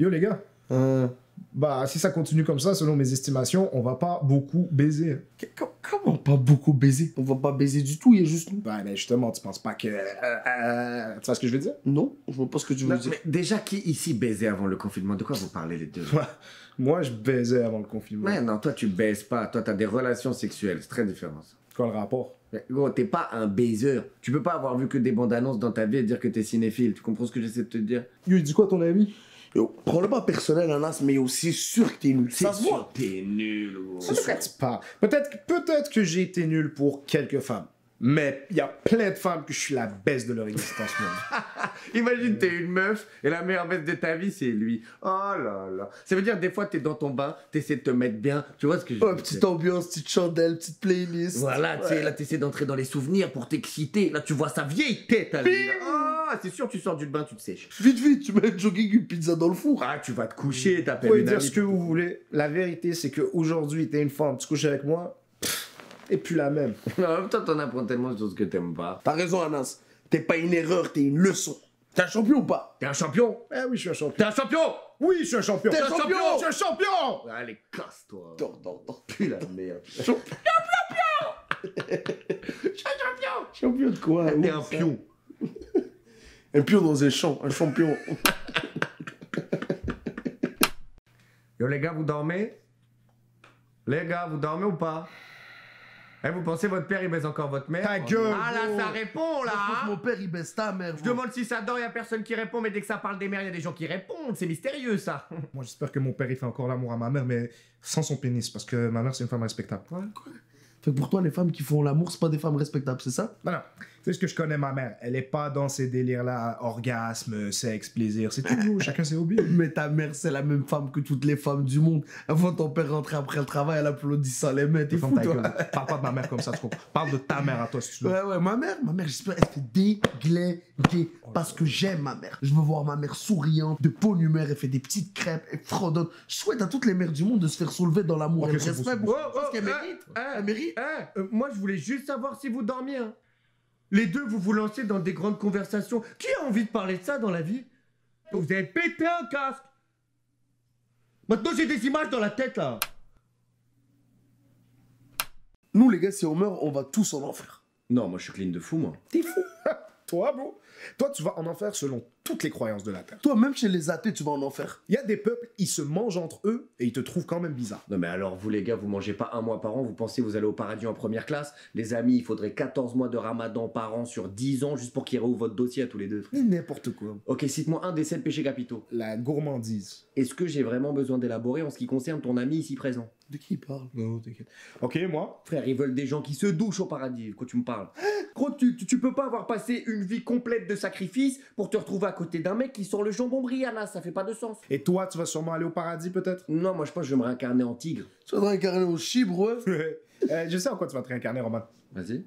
Yo les gars, bah si ça continue comme ça, selon mes estimations, on va pas beaucoup baiser. Comment pas beaucoup baiser? On va pas baiser du tout, il y a juste nous. Bah mais justement, tu penses pas que... tu vois ce que je veux dire? Non, je vois pas ce que tu veux dire. Mais déjà, qui ici baisait avant le confinement? De quoi vous parlez les deux? Moi, je baisais avant le confinement. Mais non, toi tu baises pas. Toi t'as des relations sexuelles. C'est très différent. Ça. Quoi le rapport? Mais gros, t'es pas un baiseur. Tu peux pas avoir vu que des bandes annonces dans ta vie et dire que t'es cinéphile. Tu comprends ce que j'essaie de te dire? Yo, il dit quoi ton ami? Yo, prends-le pas personnel, Anas, mais aussi sûr que t'es nul. Ça se voit. T'es nul, gros. C'est sûr que tu parles. Peut-être que j'ai été nul pour quelques femmes. Mais il y a plein de femmes que je suis la baisse de leur existence même. Imagine, t'es une meuf et la meilleure baisse de ta vie, c'est lui. Oh là là. Ça veut dire, des fois, t'es dans ton bain, t'essaies de te mettre bien. Tu vois ce que je veux Oh, dire? petite ambiance, petite chandelle, petite playlist. Voilà, tu sais, là, t'essaies d'entrer dans les souvenirs pour t'exciter. Là, tu vois sa vieille tête à lui. Ah, c'est sûr, tu sors du bain, tu te sèches. Vite, tu mets un jogging, une pizza dans le four. Ah, tu vas te coucher, Vous t'appelles pouvez une dire amie. ce que vous voulez. La vérité, c'est qu'aujourd'hui, t'es une femme, tu couches avec moi, et plus la même. En même temps, t'en apprends tellement de choses que t'aimes pas. T'as raison, Anas. T'es pas une erreur, t'es une leçon. T'es un champion ou pas? T'es un champion? Eh oui, je suis un champion. T'es un champion? Oui, je suis un champion. T'es un champion! Je suis un champion! Allez, casse-toi. Dors. Plus la merde. Champion de quoi? T'es Où, un ça? pion. Un pion dans un champ, un champion. Yo, les gars, vous dormez? Les gars, vous dormez ou pas? Eh, vous pensez votre père, il baise encore votre mère? Ta gueule, Ah là, gros. ça répond, là, hein? Mon père, il baisse ta mère. Je demande si ça dort, y a personne qui répond, mais dès que ça parle des mères, y a des gens qui répondent. C'est mystérieux, ça. Moi, j'espère que mon père, il fait encore l'amour à ma mère, mais sans son pénis, parce que ma mère, c'est une femme respectable. Quoi? Fait que pour toi, les femmes qui font l'amour, c'est pas des femmes respectables, c'est ça? Non, tu sais ce que je connais ma mère. Elle est pas dans ces délires-là, orgasme, sexe, plaisir, c'est tout, chacun ses hobbies. Mais ta mère, c'est la même femme que toutes les femmes du monde. Avant ton père rentrer après le travail, elle applaudissant les mains. T'es Ferme fou, ta toi? gueule. Parle pas de ma mère comme ça, tu comprends. Parle de ta mère à toi, si tu veux. Ouais, ma mère, j'espère, elle fait déglinguer. Parce que j'aime ma mère. Je veux voir ma mère souriante, de bonne humeur, elle fait des petites crêpes, elle fredonne. Je souhaite à toutes les mères du monde de se faire soulever dans l'amour. Ok, Elle c'est respecte beau, beaucoup. Parce qu'elle mérite. Elle mérite. Moi, je voulais juste savoir si vous dormiez, hein. Les deux, vous vous lancez dans des grandes conversations. Qui a envie de parler de ça dans la vie? Vous avez pété un casque. Maintenant, j'ai des images dans la tête, là. Nous, les gars, si on meurt, on va tous en enfer. Non, moi, je suis clean de fou, moi. T'es fou. Toi, bro, toi, tu vas en enfer selon toutes les croyances de la Terre. Toi, même chez les athées, tu vas en enfer. Il y a des peuples, ils se mangent entre eux et ils te trouvent quand même bizarre. Non mais alors vous les gars, vous mangez pas un mois par an, vous pensez vous allez au paradis en première classe? Les amis, il faudrait 14 mois de ramadan par an sur 10 ans juste pour qu'ils réouvrent votre dossier à tous les deux. Ni n'importe quoi. Ok, cite-moi un des 7 péchés capitaux. La gourmandise. Est-ce que j'ai vraiment besoin d'élaborer en ce qui concerne ton ami ici présent? De qui il parle? Non, t'inquiète. Ok, moi, Frère, ils veulent des gens qui se douchent au paradis, quoi tu me parles? Gros, tu peux pas avoir passé une vie complète de sacrifice pour te retrouver à côté d'un mec qui sent le jambon Brianna, ça fait pas de sens. et toi, tu vas sûrement aller au paradis peut-être? Non, moi je pense que je vais me réincarner en tigre. Tu vas te réincarner au chibre, ouais. Je sais en quoi tu vas te réincarner, Roman. Vas-y.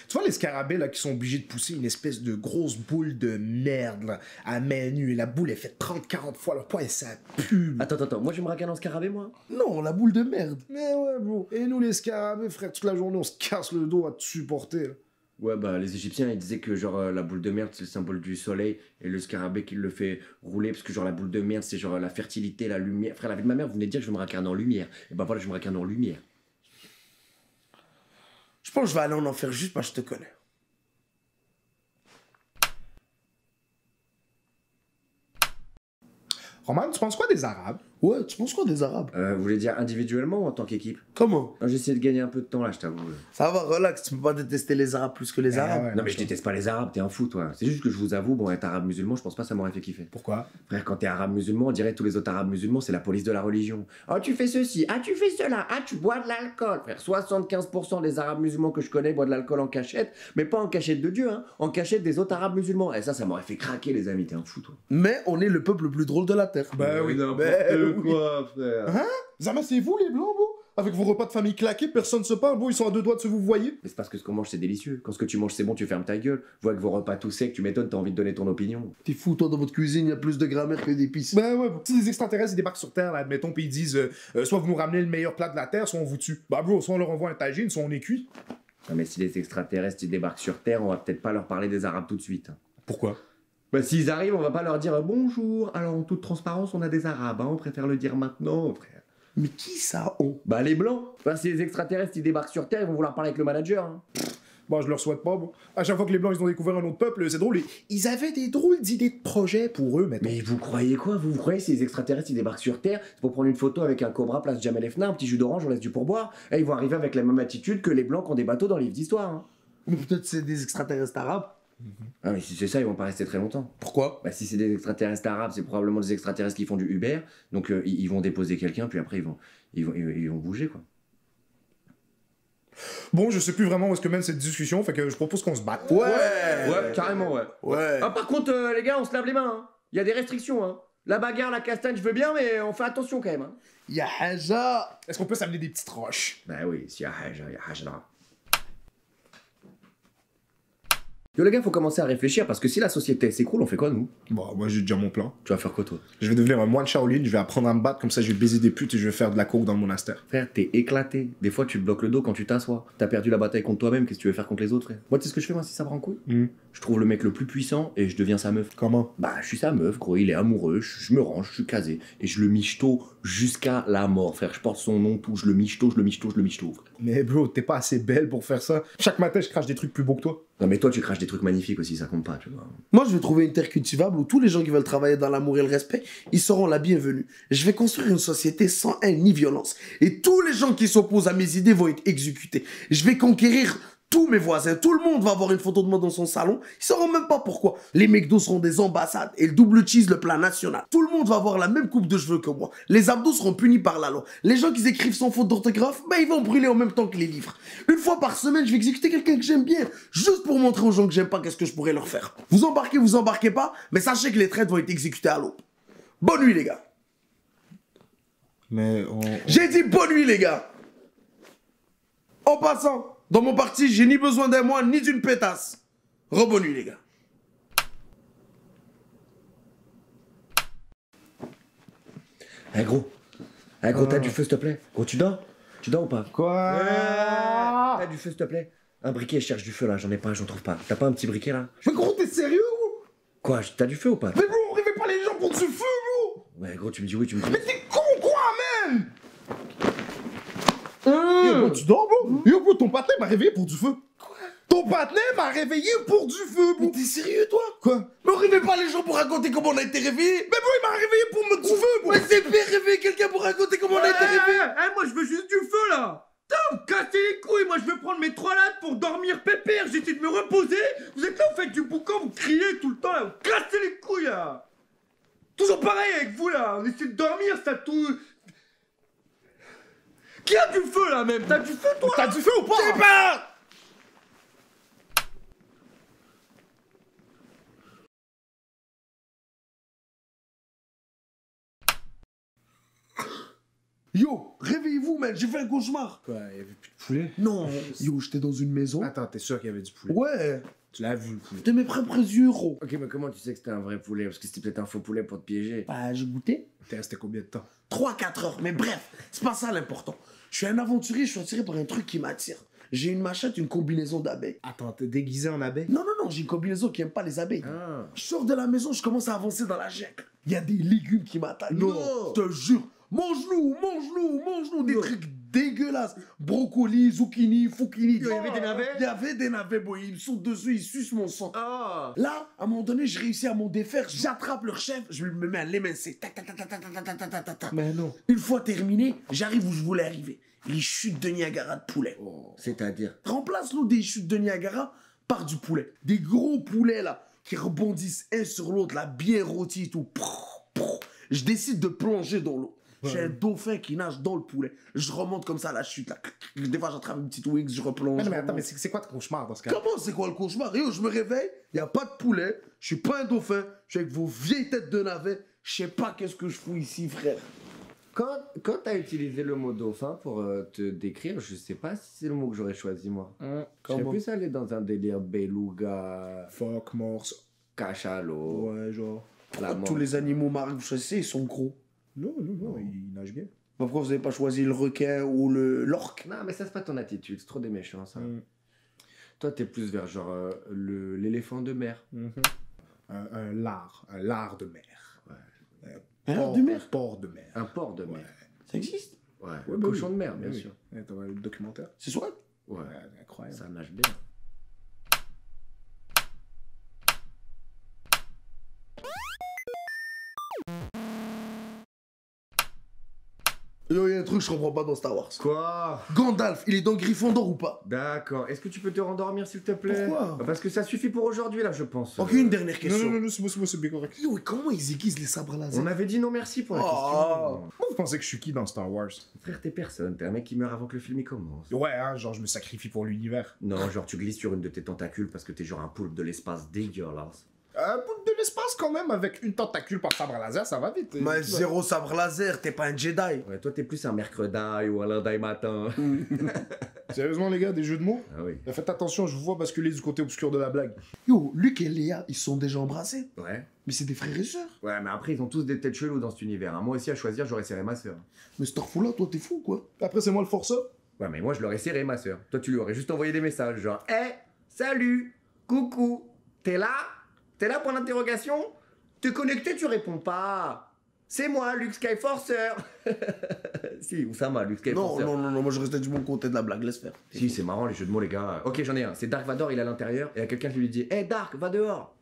Tu vois les scarabées là qui sont obligés de pousser une espèce de grosse boule de merde là, à main nue et la boule elle fait 30-40 fois leur poids et ça pue. Attends, moi je vais me réincarner en scarabée moi? Non, la boule de merde. Mais ouais bro, et nous les scarabées frère, toute la journée on se casse le dos à te supporter. Là. Ouais, bah les Égyptiens ils disaient que genre la boule de merde c'est le symbole du soleil et le scarabée qui le fait rouler parce que genre la boule de merde c'est genre la fertilité, la lumière. Frère, la vie de ma mère, vous venez de dire que je vais me réincarner en lumière. Et bah voilà, je vais me réincarner en lumière. Je pense que je vais aller en enfer juste parce que je te connais. Roman, tu penses quoi des Arabes? Ouais, tu penses quoi des Arabes? Vous voulez dire individuellement ou en tant qu'équipe? Comment? J'ai essayé de gagner un peu de temps là, je t'avoue. Ça va, relax, tu peux pas détester les Arabes plus que les Arabes. ouais, Non mais je déteste pas les Arabes, t'es un fou toi. C'est juste que je vous avoue, bon être arabe musulman, je pense pas que ça m'aurait fait kiffer. Pourquoi? Frère, quand t'es arabe musulman, on dirait que tous les autres arabes musulmans, c'est la police de la religion. Ah tu fais ceci, ah tu fais cela, ah tu bois de l'alcool. Frère, 75% des arabes musulmans que je connais boivent de l'alcool en cachette, mais pas en cachette de Dieu, hein, en cachette des autres arabes musulmans. Et ça m'aurait fait craquer les amis, t'es un fou toi. Mais on est le peuple le plus drôle de la Terre. Bah oui. quoi, frère. Hein? Zama, c'est vous les blancs, bro? Avec vos repas de famille claqués, personne se parle, bro, ils sont à deux doigts de se vous voyez? Mais c'est parce que ce qu'on mange c'est délicieux. Quand ce que tu manges c'est bon, tu fermes ta gueule. Vois que vos repas tout secs, tu m'étonnes, t'as envie de donner ton opinion. T'es fou, toi, dans votre cuisine, il y a plus de grammaire que d'épices. Bah ouais, si les extraterrestres ils débarquent sur Terre, là, admettons, puis ils disent soit vous nous ramenez le meilleur plat de la Terre, soit on vous tue. Bah bro, soit on leur envoie un tagine, soit on est cuit. Non mais si les extraterrestres ils débarquent sur Terre, on va peut-être pas leur parler des arabes tout de suite. Pourquoi? Bah s'ils arrivent, on va pas leur dire bonjour, alors en toute transparence, on a des arabes, hein, on préfère le dire maintenant, frère. Mais qui ça, on? Bah les blancs. Enfin, si les extraterrestres ils débarquent sur Terre, ils vont vouloir parler avec le manager. Hein. Bon, je leur souhaite pas, bon. À chaque fois que les Blancs, ils ont découvert un autre peuple, c'est drôle, ils avaient des drôles d'idées de projets pour eux, mettons. Mais vous croyez quoi? Vous croyez si les extraterrestres ils débarquent sur Terre, c'est pour prendre une photo avec un cobra place Jamel Fna, un petit jus d'orange, on laisse du pourboire, et ils vont arriver avec la même attitude que les blancs qui ont des bateaux dans les livres d'histoire. Hein. Mais peut-être c'est des extraterrestres arabes. Ah mais si c'est ça, ils vont pas rester très longtemps. Pourquoi? Bah si c'est des extraterrestres arabes, c'est probablement des extraterrestres qui font du Uber, donc ils vont déposer quelqu'un, puis après ils vont bouger quoi. Bon, je sais plus vraiment où est-ce que mène cette discussion, fait que je propose qu'on se batte. Ouais, carrément ouais. Ouais. Ah par contre les gars, on se lave les mains, hein. Il y a des restrictions hein. La bagarre, la castagne, je veux bien, mais on fait attention quand même. Hein. Ya haja. Est-ce qu'on peut s'amener des petites roches? Bah oui, s'il y a Hajj, il y a Hajj là. Yo les gars, faut commencer à réfléchir parce que si la société s'écroule, on fait quoi nous? Bon, moi j'ai déjà mon plan. Tu vas faire quoi toi? Je vais devenir un moine Shaolin, je vais apprendre à me battre, comme ça je vais baiser des putes et je vais faire de la coke dans le monastère. Frère, t'es éclaté. Des fois, tu te bloques le dos quand tu t'assois. T'as perdu la bataille contre toi-même, qu'est-ce que tu veux faire contre les autres, frère? Moi, tu sais ce que je fais, moi, si ça me rend couille? Je trouve le mec le plus puissant et je deviens sa meuf. Comment? Bah, je suis sa meuf, gros, il est amoureux, je me range, je suis casé. Et je le michto jusqu'à la mort, frère. Je porte son nom, tout, je le michto, frère. Mais bro, t'es pas assez belle pour faire ça. Chaque matin, je crache des trucs plus beaux que toi. Non, mais toi, tu craches des trucs magnifiques aussi, ça compte pas, tu vois. Moi, je vais trouver une terre cultivable où tous les gens qui veulent travailler dans l'amour et le respect, ils seront la bienvenue. Je vais construire une société sans haine ni violence. Et tous les gens qui s'opposent à mes idées vont être exécutés. Je vais conquérir tous mes voisins. Tout le monde va avoir une photo de moi dans son salon. Ils sauront même pas pourquoi. Les McDo seront des ambassades et le double cheese le plat national. Tout le monde va avoir la même coupe de cheveux que moi. Les abdos seront punis par la loi. Les gens qui écrivent sans faute d'orthographe, ben ils vont brûler en même temps que les livres. Une fois par semaine, je vais exécuter quelqu'un que j'aime bien, juste pour montrer aux gens que j'aime pas qu'est-ce que je pourrais leur faire. Vous embarquez pas, mais sachez que les traites vont être exécutées à l'aube. Bonne nuit les gars. Mais J'ai dit bonne nuit les gars. En passant, dans mon parti, j'ai ni besoin d'un moine ni d'une pétasse. Rebonne nuit les gars. Eh gros, t'as du feu s'il te plaît. Gros, tu dors? Tu dors ou pas? Quoi? T'as du feu s'il te plaît? Un briquet, je cherche du feu là, j'en ai pas, j'en trouve pas. T'as pas un petit briquet là? Mais gros, t'es sérieux, gros? Quoi, t'as du feu ou pas? Mais bro, on réveille pas les gens pour du feu, gros! Ouais gros, tu me dis oui, tu me dis Mais t'es con, quoi, man? Mmh. Yo, bro, tu dors, bro? Yo, bro, ton patin m'a réveillé pour du feu. Quoi? Ton patin m'a réveillé pour du feu, bro. Mais t'es sérieux toi? Quoi? Mais on réveille pas les gens pour raconter comment on a été réveillés. Mais bro, il m'a réveillé pour me du feu, bro. Mais c'est bien réveiller quelqu'un pour raconter comment on a été réveillés. Moi je veux juste du feu là. Putain, vous me cassez les couilles, moi je vais prendre mes 3 lattes pour dormir pépère, j'essaie de me reposer. Vous êtes là, vous faites du boucan, vous criez tout le temps là, vous cassez les couilles là. Toujours pareil avec vous là, on essaie de dormir, ça tout... Qui a du feu là même? T'as du feu toi? T'as du feu ou pas? Je sais pas. Yo, réveillez-vous, man, j'ai fait un cauchemar. Quoi, il y avait plus de poulet? Non, yo, j'étais dans une maison. Attends, t'es sûr qu'il y avait du poulet? Ouais, Tu l'as vu, le poulet? de mes propres yeux, gros. Ok, mais comment tu sais que c'était un vrai poulet? Parce que c'était peut-être un faux poulet pour te piéger. Bah, j'ai goûté. T'es resté combien de temps? 3-4 heures, mais bref, c'est pas ça l'important. Je suis un aventurier, je suis attiré par un truc qui m'attire. J'ai une machette, une combinaison d'abeilles. Attends, t'es déguisé en abeille? Non, j'ai une combinaison qui aime pas les abeilles. Ah. Je sors de la maison, je commence à avancer dans la jungle. Il y a des légumes qui m'attaquent. Non. Je te jure. Mange-nous, des trucs dégueulasses. Brocoli, zucchini, fouquini. Il y avait des navets? Il y avait des navets, boy. Ils sautent dessus, ils sucent mon sang. Ah. Là, à un moment donné, je réussis à m'en défaire, j'attrape leur chef, je me mets à l'émincer. Tac, tac, tac, tac, tac, tac, tac, tac, tac, tac. Mais non. Une fois terminé, j'arrive où je voulais arriver. Les chutes de Niagara de poulet. C'est-à-dire? Remplace-nous des chutes de Niagara par du poulet. Des gros poulets là, qui rebondissent un sur l'autre, là, bien rôtis et tout. Je décide de plonger dans l'eau. J'ai un dauphin qui nage dans le poulet. Je remonte comme ça à la chute là. Des fois j'attrape une petite wings, je replonge. Mais non, mais je attends, mais remonte. c'est quoi ton cauchemar dans ce cas? Comment c'est quoi le cauchemar? Yo, je me réveille, y a pas de poulet, je suis pas un dauphin, je suis avec vos vieilles têtes de navet, je sais pas qu'est-ce que je fous ici, frère. Quand t'as utilisé le mot dauphin pour te décrire, je sais pas si c'est le mot que j'aurais choisi moi. Je serais Comment? plus allé dans un délire beluga, Fuck, morse. cachalot, Ouais, genre. la mort. Tous les animaux marins que vous choisissez, ils sont gros. Non, il nage bien. Pourquoi vous avez pas choisi le requin ou l'orque? Non, mais ça c'est pas ton attitude, c'est trop des méchants ça. Mm. Toi t'es plus vers genre l'éléphant de mer. Un lard de mer. Un lard de mer? Un port de mer. Un port de mer. Ouais. Ça existe? Ouais, Ouais, le bah cochon oui. de mer, bien Oui, sûr. oui. Ouais, t'as vu le documentaire? C'est soit? Ouais, Ouais, incroyable. ça nage bien. Yo, y a un truc que je comprends pas dans Star Wars. Quoi? Gandalf, il est dans Gryffondor ou pas? D'accord. Est-ce que tu peux te rendormir, s'il te plaît? Pourquoi? Parce que ça suffit pour aujourd'hui, là, je pense. Ok, une dernière Non, question. non, non, c'est bon, c'est bien correct. Yo, comment ils aiguisent les sabres laser? On avait dit non merci pour la Oh. question. Moi, vous pensez que je suis qui dans Star Wars? Frère, t'es personne. T'es un mec qui meurt avant que le film y commence. Ouais, hein, genre je me sacrifie pour l'univers. Non, genre tu glisses sur une de tes tentacules parce que t'es genre un poulpe de l'espace dégueulasse. Boule de l'espace quand même, avec une tentacule par sabre laser, ça va vite. Mais zéro sabre laser, t'es pas un Jedi. Ouais, toi t'es plus un mercredi ou un lundi matin. Sérieusement les gars, des jeux de mots? Ah oui. Faites attention, je vous vois basculer du côté obscur de la blague. Yo, Luke et Léa, ils sont déjà embrassés. Ouais. Mais c'est des frères et sœurs. Ouais, mais après ils ont tous des têtes cheloues dans cet univers. Hein. Moi aussi à choisir, j'aurais serré ma sœur. Mais Starfou là, toi, t'es fou, quoi. Après c'est moi le forçat. Ouais, mais moi je l'aurais serré ma sœur. Toi tu lui aurais juste envoyé des messages genre salut, coucou, t'es là? T'es là pour l'interrogation? T'es connecté, tu réponds pas. C'est moi, Luke Skyforcer. Si, Oussama, Luke Non, Skyforcer. non, moi je restais du bon côté de la blague, laisse faire. Si, c'est marrant les jeux de mots, les gars. Ok, j'en ai un. C'est Dark Vador, il est à l'intérieur. Et il y a quelqu'un qui lui dit Hé, Dark, va dehors.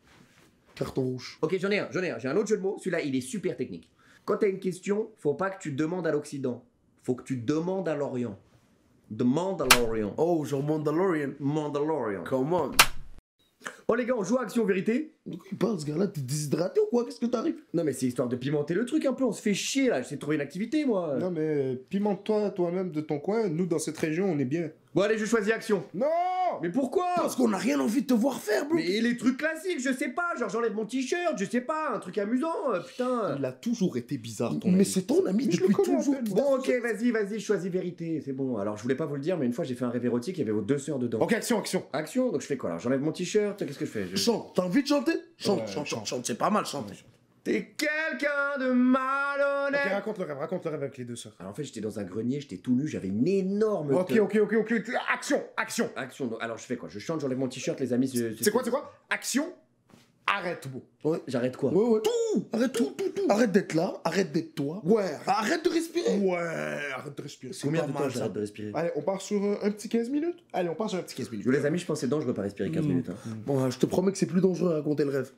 Carton rouge. Ok, j'en ai un. J'ai un autre jeu de mots. Celui-là, il est super technique. Quand t'as une question, faut pas que tu demandes à l'Occident. Faut que tu demandes à l'Orient. Demande à l'Orient. Oh, genre Mandalorian. Mandalorian. Come on. Oh, les gars, on joue à Action Vérité? De quoi il parle, ce gars-là? T'es déshydraté ou quoi? Qu'est-ce que t'arrives? Non, mais c'est histoire de pimenter le truc un peu. On se fait chier là. J'essaie de trouver une activité, moi. Non mais pimente-toi toi-même de ton coin, nous dans cette région on est bien. Bon, allez, je choisis Action. Non! Mais pourquoi? Parce qu'on a rien envie de te voir faire, bro. Mais les trucs classiques, je sais pas. Genre, j'enlève mon t-shirt, je sais pas. Un truc amusant, putain. Il a toujours été bizarre ton Mais ami. c'est ton ami Mais je le depuis connais à toujours. peine, moi. Bon, ok, vas-y, je choisis vérité, c'est bon. Alors, je voulais pas vous le dire, mais une fois, j'ai fait un rêve érotique, il y avait vos deux sœurs dedans. Ok, action. Action, donc je fais quoi alors? J'enlève mon t-shirt, qu'est-ce que je fais? Chante, t'as envie de chanter? Chante, Ouais, chante, chante. chante, c'est pas mal, chante. T'es quelqu'un de malhonnête! Ok, raconte le rêve avec les deux sœurs. Alors, en fait, j'étais dans un grenier, j'étais tout nu, j'avais une énorme. Ok, teub. ok, action. Action, donc, alors je fais quoi? Je chante, j'enlève mon t-shirt, les amis. C'est quoi? Action, arrête, beau. Ouais. J'arrête quoi? Ouais. Tout! Arrête tout. Arrête d'être là, arrête d'être toi. Ouais, Arrête de respirer. ouais, arrête de respirer. Combien pas de temps mal, j'arrête ça. de respirer? Allez, on part sur un petit 15 minutes? Allez, on part sur un petit 15 minutes. Les amis, je pense que c'est dangereux pas respirer 15 minutes. Hein. Bon, je te promets que c'est plus dangereux à raconter le rêve.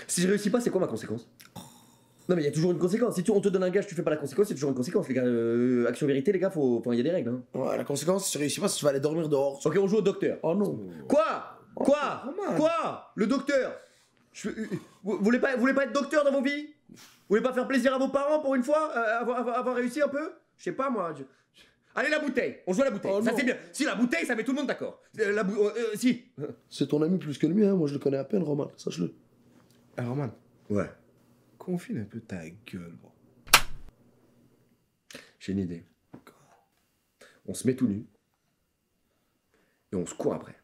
Si je réussis pas, c'est quoi ma conséquence? Non, mais il y a toujours une conséquence. Si on te donne un gage, tu fais pas la conséquence, c'est toujours une conséquence, les gars. Action vérité, les gars, il y a des règles. Hein. Ouais, la conséquence, si tu réussis pas, c'est que tu vas aller dormir dehors. Ok, on joue au docteur. Oh non. Quoi? Quoi? Le docteur? Vous voulez pas être docteur dans vos vies? Vous voulez pas faire plaisir à vos parents pour une fois? Avoir réussi un peu? Je sais pas moi. Allez, la bouteille! On joue à la bouteille. Oh ça non. c'est bien. Si la bouteille, ça met tout le monde d'accord. Si. C'est ton ami plus que le mien, moi je le connais à peine, Roman, sache-le. Alors, man, Ouais. confine un peu ta gueule, bro. J'ai une idée. On se met tout nu. Et on se court après.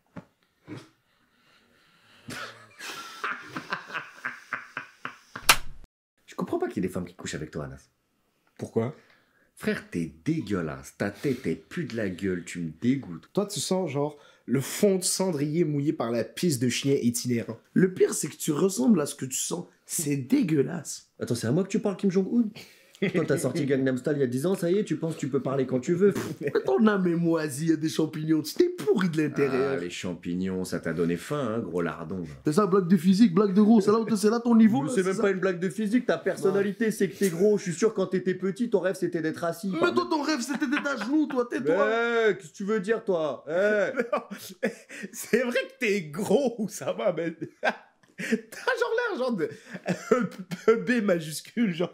Je comprends pas qu'il y ait des femmes qui couchent avec toi, Anas. Pourquoi? Frère, t'es dégueulasse. Ta tête, elle pue de la gueule. Tu me dégoûtes. Toi, tu sens genre le fond de cendrier mouillé par la pisse de chien itinérant. Le pire, c'est que tu ressembles à ce que tu sens. C'est dégueulasse. Attends, c'est à moi que tu parles, Kim Jong-un? Toi, t'as sorti Gangnam Style il y a 10 ans, ça y est, tu penses que tu peux parler quand tu veux. Mais ton âme est moisie, il y a des champignons, tu t'es pourri de Ah, l'intérieur. les champignons, ça t'a donné faim, hein, gros lardon. C'est ça, blague de physique, blague de gros, c'est là ton niveau. là, C'est même ça. pas une blague de physique, ta personnalité, c'est que t'es gros. Je suis sûr, quand t'étais petit, ton rêve, c'était d'être assis. Mais toi, ton rêve, c'était d'être à genoux, toi, tais-toi. Qu'est-ce que tu veux dire, toi? C'est vrai que t'es gros, ça va, mais... T'as genre l'air de... un B majuscule, genre...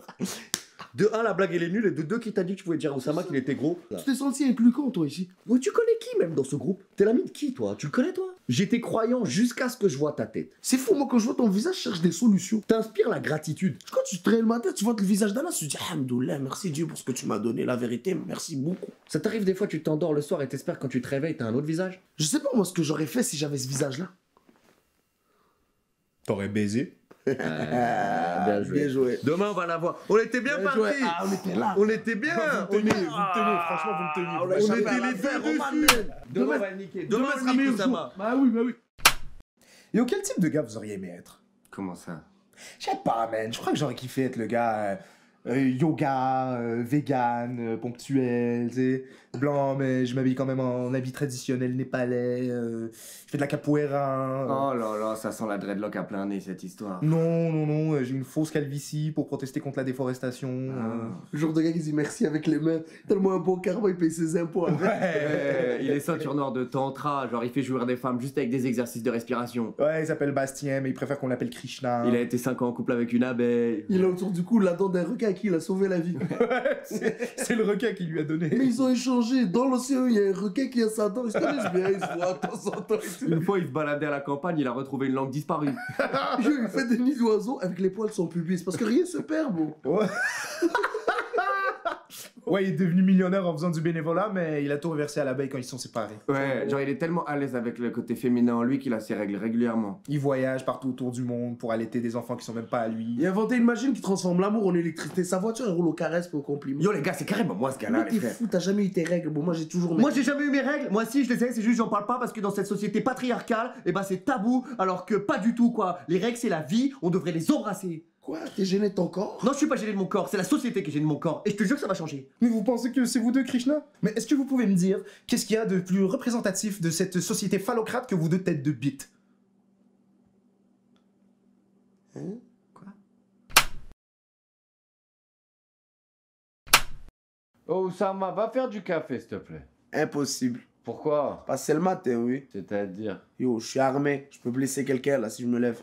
De 1, la blague elle est nulle, et de 2, qui t'a dit que tu pouvais dire à Oussama qu'il était gros? Tu t'es senti inclus quand, toi, ici? Oh, tu connais qui même dans ce groupe? T'es l'ami de qui, toi? Tu le connais, toi? J'étais croyant jusqu'à ce que je vois ta tête. C'est fou, moi, quand je vois ton visage, je cherche des solutions. T'inspires la gratitude. Quand tu te réveilles le matin, tu vois le visage d'Anna, tu te dis, Alhamdoulilah, merci Dieu pour ce que tu m'as donné, la vérité, merci beaucoup. Ça t'arrive des fois, tu t'endors le soir et t'espères quand tu te réveilles, t'as un autre visage? Je sais pas, moi, ce que j'aurais fait si j'avais ce visage-là. T'aurais baisé? Bien joué. Bien joué. Demain, on va la voir. On était bien Bien partis. joué. Ah, on était là. On était bien. Vous me tenez, franchement, vous me tenez. on l'a On échappé était à la les faire, deux Roman, dessus. man. Demain, on va le niquer. Demain, Demain on sera nique meilleur Oussama. jour. Bah oui. Yo, quel type de gars vous auriez aimé être? Comment ça? Je sais pas, man. Je crois que j'aurais kiffé être le gars yoga, vegan, ponctuel, tu sais. Blanc, mais je m'habille quand même en habit traditionnel népalais. Je fais de la capoeira. Oh là là, ça sent la dreadlock à plein nez cette histoire. Non, j'ai une fausse calvitie pour protester contre la déforestation. Le genre de gars qui dit merci avec les mains. Tellement un bon karma, il paye ses impôts. Il est ceinture noire de tantra, genre il fait jouir des femmes juste avec des exercices de respiration. Ouais, il s'appelle Bastien, mais il préfère qu'on l'appelle Krishna. Il a été 5 ans en couple avec une abeille. Il a autour du cou la dent d'un requin à qui il a sauvé la vie. C'est le requin qui lui a donné. Mais ils ont échangé. Dans l'océan, il y a un requin qui a sa dent. Ils se connaissent bien, ils se voient de temps en temps et tout. Une fois il se baladait à la campagne, il a retrouvé une langue disparue. Il fait des nids d'oiseaux avec les poils sur le pubis. Parce que rien se perd, bro. Ouais. Ouais, il est devenu millionnaire en faisant du bénévolat, mais il a tout reversé à l'abeille quand ils se sont séparés. Ouais, genre il est tellement à l'aise avec le côté féminin en lui qu'il a ses règles régulièrement. Il voyage partout autour du monde pour allaiter des enfants qui sont même pas à lui. Il a inventé une machine qui transforme l'amour en électricité. Sa voiture, elle roule au caresse pour compliment. Yo les gars, c'est carrément moi ce gars-là, Mais les t'es frères. fou, t'as jamais eu tes règles. Bon, moi j'ai toujours. Moi j'ai jamais eu mes règles, moi si je les ai, c'est juste j'en parle pas parce que dans cette société patriarcale, eh ben c'est tabou, alors que pas du tout quoi. Les règles c'est la vie, on devrait les embrasser. Quoi? T'es gêné de ton corps? Non, je suis pas gêné de mon corps, c'est la société qui est gênée de mon corps, et je te jure que ça va changer. Mais vous pensez que c'est vous deux, Krishna? Mais est-ce que vous pouvez me dire qu'est-ce qu'il y a de plus représentatif de cette société phallocrate que vous deux têtes de bite? Oh Oussama, va faire du café s'il te plaît. Impossible. Pourquoi? Parce que c'est le matin, oui. C'est-à-dire? Yo, je suis armé. Je peux blesser quelqu'un là si je me lève.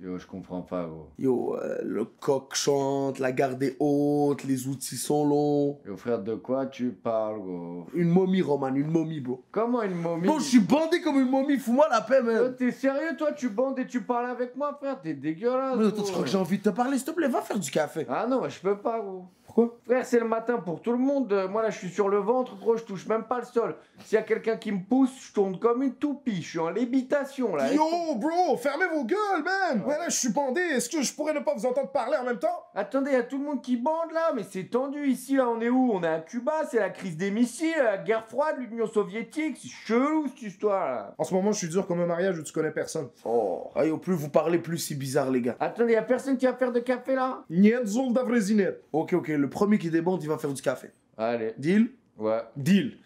Yo, je comprends pas gros. Yo, le coq chante, la garde est haute, les outils sont longs. Yo frère, de quoi tu parles gros? Une momie, Roman, une momie, bro. Comment une momie? Bon, je suis bandé comme une momie, fous-moi la paix, Yo, man. t'es sérieux toi? Tu bandes et tu parles avec moi frère? T'es dégueulasse Mais gros. attends, tu crois que j'ai envie de te parler? S'il te plaît, va faire du café. Ah non, je peux pas gros. Pourquoi? Frère, c'est le matin pour tout le monde. Moi là, je suis sur le ventre, gros, je touche même pas le sol. S'il y a quelqu'un qui me pousse, je tourne comme une toupie. Je suis en lévitation là. Yo, bro, fermez vos gueules, man! Ouais, là, je suis bandé. Est-ce que je pourrais ne pas vous entendre parler en même temps? Attendez, y a tout le monde qui bande là, mais c'est tendu ici. Là, on est où? On est à Cuba, c'est la crise des missiles, la guerre froide, l'Union soviétique. C'est chelou cette histoire là. En ce moment, je suis dur comme un mariage où tu connais personne. Oh. Ah, yo, plus vous parlez, plus c'est bizarre, les gars. Attendez, y a personne qui va faire de café là? Nienzol d'Avrezinet. Ok, le premier qui déborde, il va faire du café. Allez. Deal? Ouais. Deal.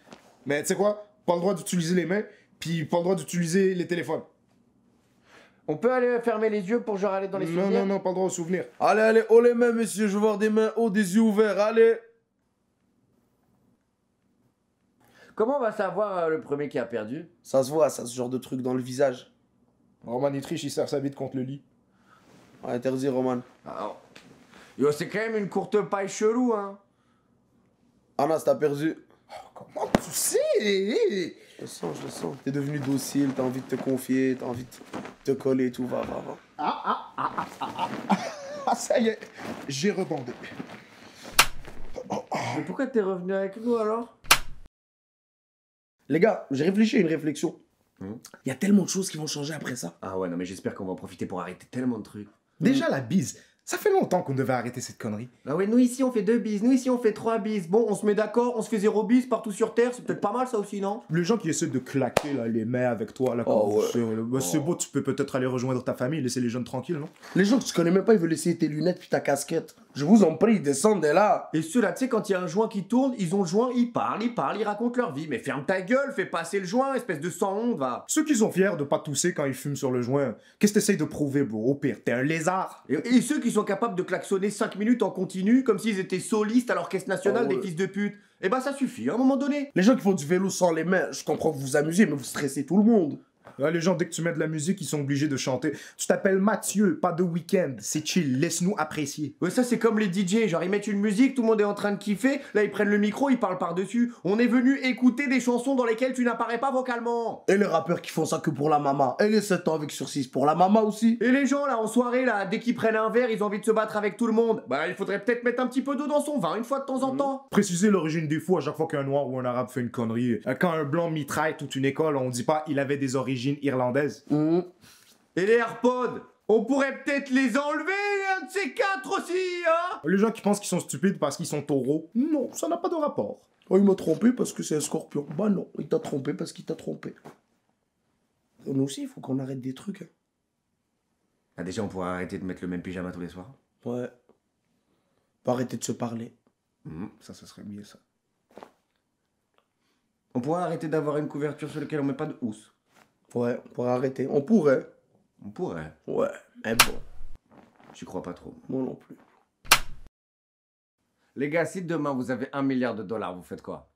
Mais tu sais quoi? Pas le droit d'utiliser les mains, puis pas le droit d'utiliser les téléphones. On peut aller fermer les yeux pour genre aller dans les souvenirs? Non, pas le droit aux souvenirs. Allez, haut les mains, messieurs, je veux voir des mains hauts, des yeux ouverts, allez. Comment on va savoir le premier qui a perdu? Ça se voit, ça, ce genre de truc dans le visage. Roman il triche, il serre sa bite contre le lit. Ouais, interdit, Roman. Ah, yo, c'est quand même une courte paille chelou, hein. Anas, t'as perdu. Comment tu sais? Je le sens. T'es devenu docile, t'as envie de te confier, t'as envie de te coller et tout, va. Ah, ça y est, j'ai rebondé. Mais pourquoi t'es revenu avec nous alors? Les gars, j'ai réfléchi à une réflexion. Hum. Il y a tellement de choses qui vont changer après ça. Ah ouais, non mais j'espère qu'on va en profiter pour arrêter tellement de trucs. Déjà, la bise. Ça fait longtemps qu'on devait arrêter cette connerie. Ah ouais, nous ici on fait 2 bises, nous ici on fait 3 bises. Bon, on se met d'accord, on se fait 0 bises partout sur Terre, c'est peut-être pas mal ça aussi, non? Les gens qui essaient de claquer là, les mains avec toi, là, quand vous sortez, là, bah, c'est beau, tu peux peut-être aller rejoindre ta famille, laisser les jeunes tranquilles, non? Les gens que tu connais même pas, ils veulent essayer tes lunettes puis ta casquette. Je vous en prie, descendez là. Et ceux-là, tu sais, quand il y a un joint qui tourne, ils ont le joint, ils parlent, ils racontent leur vie. Mais ferme ta gueule, fais passer le joint, espèce de sans honte, va. Ceux qui sont fiers de pas tousser quand ils fument sur le joint, qu'est-ce que t'essayes de prouver, bro? Au pire, t'es un lézard. Et ceux qui sont capables de klaxonner 5 minutes en continu, comme s'ils étaient solistes à l'orchestre national Ah ouais. des fils de pute. Eh ben ça suffit, à un moment donné. Les gens qui font du vélo sans les mains, je comprends que vous vous amusez, mais vous stressez tout le monde. Là, les gens, dès que tu mets de la musique, ils sont obligés de chanter. Tu t'appelles Mathieu, pas de week-end. C'est chill, laisse-nous apprécier. Ouais, ça c'est comme les DJ, genre ils mettent une musique, tout le monde est en train de kiffer, là ils prennent le micro, ils parlent par-dessus. On est venu écouter des chansons dans lesquelles tu n'apparais pas vocalement. Et les rappeurs qui font ça que pour la maman. Et les 7 ans avec sursis pour la maman aussi. Et les gens là en soirée là, dès qu'ils prennent un verre, ils ont envie de se battre avec tout le monde. Bah il faudrait peut-être mettre un petit peu d'eau dans son vin une fois de temps en temps. Préciser l'origine des fous à chaque fois qu'un noir ou un arabe fait une connerie. Quand un blanc mitraille toute une école, on dit pas il avait des origines irlandaises. Et les AirPods, on pourrait peut-être les enlever, un de ces 4 aussi, hein. Les gens qui pensent qu'ils sont stupides parce qu'ils sont taureaux, non, ça n'a pas de rapport. Oh, il m'a trompé parce que c'est un scorpion. Bah non, il t'a trompé parce qu'il t'a trompé. Nous aussi, il faut qu'on arrête des trucs. Hein. Ah, déjà, on pourrait arrêter de mettre le même pyjama tous les soirs. Ouais. Faut arrêter de se parler. Ça serait mieux, ça. On pourrait arrêter d'avoir une couverture sur laquelle on met pas de housse. Ouais, on pourrait arrêter. On pourrait. On pourrait. Ouais, mais bon, J'y crois pas trop. moi non plus. Les gars, si demain vous avez $1 milliard, vous faites quoi?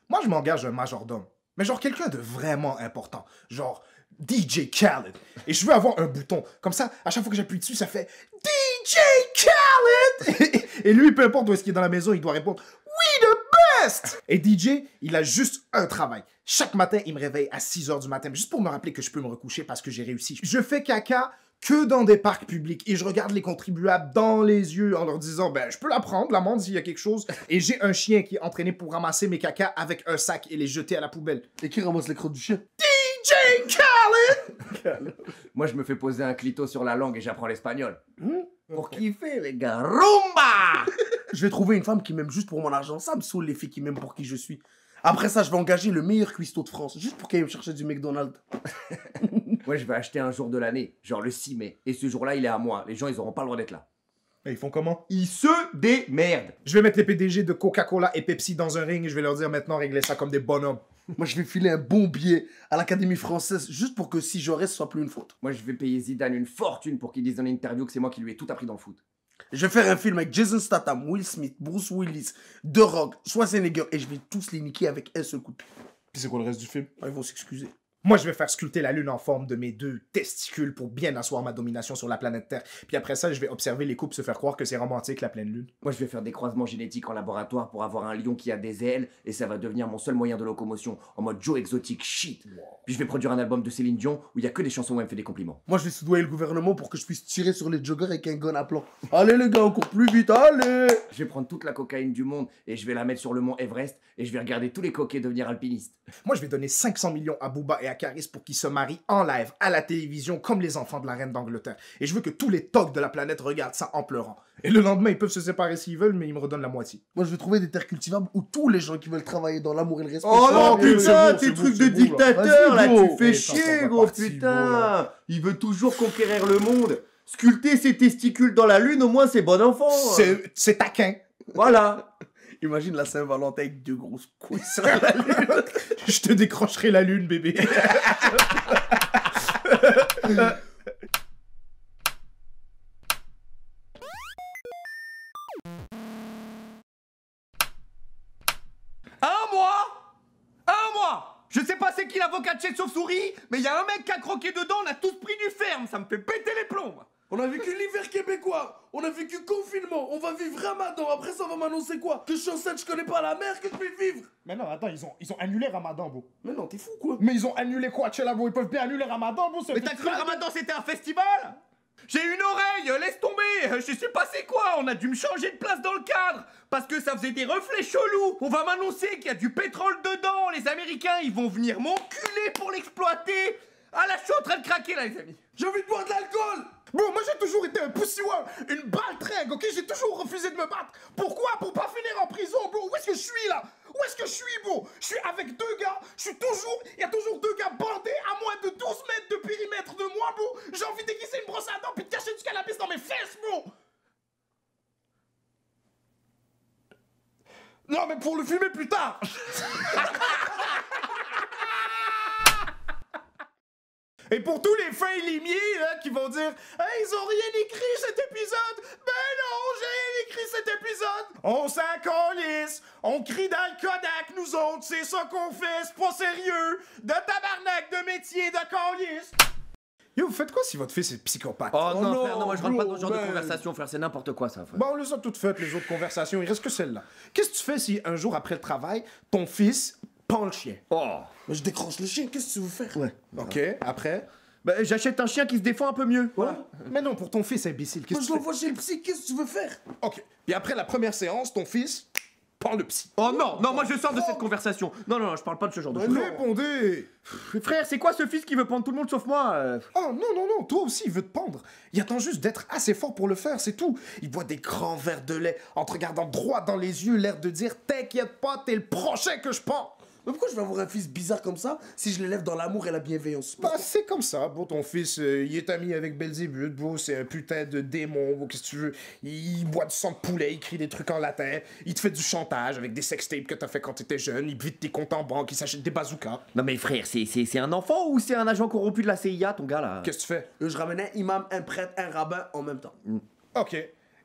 Moi, je m'engage un majordome. Mais genre quelqu'un de vraiment important. Genre DJ Khaled. Et je veux avoir un bouton. Comme ça, à chaque fois que j'appuie dessus, ça fait DJ Khaled. Et lui, peu importe où est-ce qu'il est dans la maison, il doit répondre We the best. Et DJ, il a juste un travail. Chaque matin, il me réveille à 6 h du matin, juste pour me rappeler que je peux me recoucher parce que j'ai réussi. Je fais caca que dans des parcs publics et je regarde les contribuables dans les yeux en leur disant ben je peux la prendre l'amende s'il y a quelque chose, et j'ai un chien qui est entraîné pour ramasser mes cacas avec un sac et les jeter à la poubelle. Et qui ramasse les crottes du chien? DJ Khaled. Moi, je me fais poser un clito sur la langue et j'apprends l'espagnol. Pour kiffer, les gars. Rumba. Je vais trouver une femme qui m'aime juste pour mon argent. Ça me saoule les filles qui m'aiment pour qui je suis. Après ça, je vais engager le meilleur cuistot de France, juste pour qu'elle me cherche du McDonald's. Moi, je vais acheter un jour de l'année, genre le 6 mai. Et ce jour-là, il est à moi. Les gens, ils auront pas le droit d'être là. Et ils font comment? Ils se démerdent. Je vais mettre les PDG de Coca-Cola et Pepsi dans un ring et je vais leur dire maintenant réglez ça comme des bonhommes. Moi, je vais filer un bon billet à l'Académie française, juste pour que si je reste, ce soit plus une faute. Moi, je vais payer Zidane une fortune pour qu'il dise dans l'interview que c'est moi qui lui ai tout appris dans le foot. Je vais faire un film avec Jason Statham, Will Smith, Bruce Willis, The Rock, Schwarzenegger, et je vais tous les niquer avec un seul coup de pied. Puis c'est quoi le reste du film? Ils vont s'excuser. Moi, je vais faire sculpter la Lune en forme de mes 2 testicules pour bien asseoir ma domination sur la planète Terre. Puis après ça, je vais observer les couples se faire croire que c'est romantique, la pleine Lune. Moi, je vais faire des croisements génétiques en laboratoire pour avoir un lion qui a des ailes et ça va devenir mon seul moyen de locomotion en mode Joe exotique shit. Puis je vais produire un album de Céline Dion où il y a que des chansons où elle me fait des compliments. Moi, je vais soudoyer le gouvernement pour que je puisse tirer sur les joggers avec un gun à plan. Allez les gars, encore plus vite, allez! Je vais prendre toute la cocaïne du monde et je vais la mettre sur le mont Everest et je vais regarder tous les coquets devenir alpinistes. Moi, je vais donner 500 millions à Booba et à Karis pour qu'ils se marient en live, à la télévision, comme les enfants de la reine d'Angleterre. Et je veux que tous les tocs de la planète regardent ça en pleurant. Et le lendemain, ils peuvent se séparer s'ils veulent, mais ils me redonnent la moitié. Moi, je vais trouver des terres cultivables où tous les gens qui veulent travailler dans l'amour et le respect... Oh non, c'est putain, bon, tes c'est trucs bon, de c'est bon, là. dictateur, là, Vas-y, gros. tu fais Eh, t'en chier, fais gros, partie, putain. gros, là. Il veut toujours conquérir le monde. Sculpter ses testicules dans la lune, au moins, c'est bon enfant. C'est taquin. Voilà. Imagine la Saint-Valentin avec 2 grosses couilles sur la lune. Je te décrocherai la Lune, bébé. Un mois. Je sais pas c'est qui l'avocat de chez Chauve-souris, mais il y a un mec qui a croqué dedans, on a tous pris du ferme, ça me fait péter les plombs. On a vécu l'hiver québécois, on a vécu confinement, on va vivre Ramadan, après ça on va m'annoncer quoi? Que je suis enceinte, je connais pas la mer, que je vais vivre? Mais non, attends, ils ont annulé Ramadan, bro. Mais non, t'es fou quoi? Mais ils ont annulé quoi, Coachella, bro? Ils peuvent bien annuler Ramadan, bro. Mais t'as cru que Ramadan c'était un festival? J'ai une oreille, laisse tomber. Je sais pas c'est quoi, on a dû me changer de place dans le cadre parce que ça faisait des reflets chelous. On va m'annoncer qu'il y a du pétrole dedans, les Américains ils vont venir m'enculer pour l'exploiter. Ah là je suis en train de craquer là les amis. J'ai envie de boire de l'alcool! Bon, moi j'ai toujours été un pussy-one, une baltringue, ok? J'ai toujours refusé de me battre. Pourquoi? Pour pas finir en prison, bro. Où est-ce que je suis là? Où est-ce que je suis, bro? Je suis avec 2 gars, il y a toujours 2 gars bandés à moins de 12 mètres de périmètre de moi, bro. J'ai envie d'aiguiser une brosse à dents puis de cacher du cannabis dans mes fesses, bro. Non, mais pour le filmer plus tard. Et pour tous les fins limiers là, qui vont dire hey, ils ont rien écrit cet épisode. Ben non, j'ai rien écrit cet épisode. On s'en calisse. On crie dans le Kodak, nous autres. C'est ça qu'on fait, c'est pas sérieux. De tabarnak, de métier, de calisse. Yo, vous faites quoi si votre fils est psychopathe? Oh, non, non, frère, non, moi je rentre pas dans ce genre de man. conversation, frère, c'est n'importe quoi ça, frère. Bon, on les a toutes faites, les autres conversations. Il reste que celle-là. Qu'est-ce que tu fais si un jour après le travail, ton fils pend le chien? Oh. Mais je décroche le chien, qu'est-ce que tu veux faire? Ouais. Ok, après? Bah j'achète un chien qui se défend un peu mieux. Voilà. Mais non, pour ton fils imbécile, qu'est-ce Moi que je tu fais? l'envoie chez le psy, qu'est-ce que tu veux faire? Ok. Puis après la première séance, ton fils pend le psy. Oh non, non, moi je sors de cette conversation. Non, non, non, je parle pas de ce genre de choses. Répondez! Frère, c'est quoi ce fils qui veut prendre tout le monde sauf moi Oh non, non, non, toi aussi, il veut te pendre. Il attend juste d'être assez fort pour le faire, c'est tout. Il boit des grands verres de lait en te regardant droit dans les yeux, l'air de dire « T'inquiète pas, t'es le prochain que je pends. » Mais pourquoi je vais avoir un fils bizarre comme ça si je l'élève dans l'amour et la bienveillance? Bah, c'est comme ça, bro. Ton fils, il est ami avec Belzébuth, bro. C'est un putain de démon, bro. Qu'est-ce que tu veux? Il boit du sang de poulet, il crie des trucs en latin. Il te fait du chantage avec des sextapes que t'as fait quand t'étais jeune. Il vide tes comptes en banque, il s'achète des bazookas. Non mais frère, c'est un enfant ou c'est un agent corrompu de la CIA, ton gars là? Qu'est-ce que tu fais? Je ramenais un imam, un prêtre, un rabbin en même temps. Ok.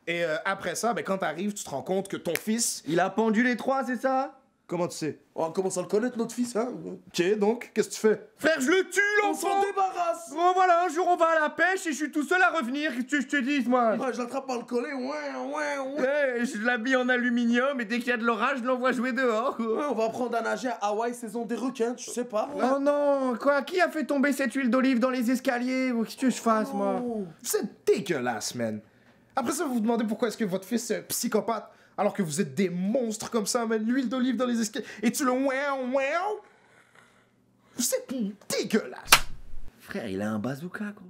Et après ça, ben, quand t'arrives, tu te rends compte que ton fils... Il a pendu les trois, c'est ça? Comment tu sais? On commence à le connaître, notre fils, hein? Ok, donc, qu'est-ce que tu fais? Frère, je le tue, On l'enfant! s'en débarrasse! Bon, voilà, un jour on va à la pêche et je suis tout seul à revenir. Qu'est-ce que je te dis, moi? Ouais, je l'attrape par le collet, ouais. Ouais, je l'habille en aluminium et dès qu'il y a de l'orage, je l'envoie jouer dehors. Ouais, on va apprendre à nager à Hawaï, saison des requins, tu sais pas. Oh non, quoi? Qui a fait tomber cette huile d'olive dans les escaliers? Ou qu'est-ce que je fasse, moi? Vous êtes dégueulasse, man. Après ça, vous vous demandez pourquoi est-ce que votre fils est un psychopathe alors que vous êtes des monstres comme ça, man. L'huile d'olive dans les escaliers et tu le wow. Vous êtes dégueulasse. Frère, il a un bazooka, gros.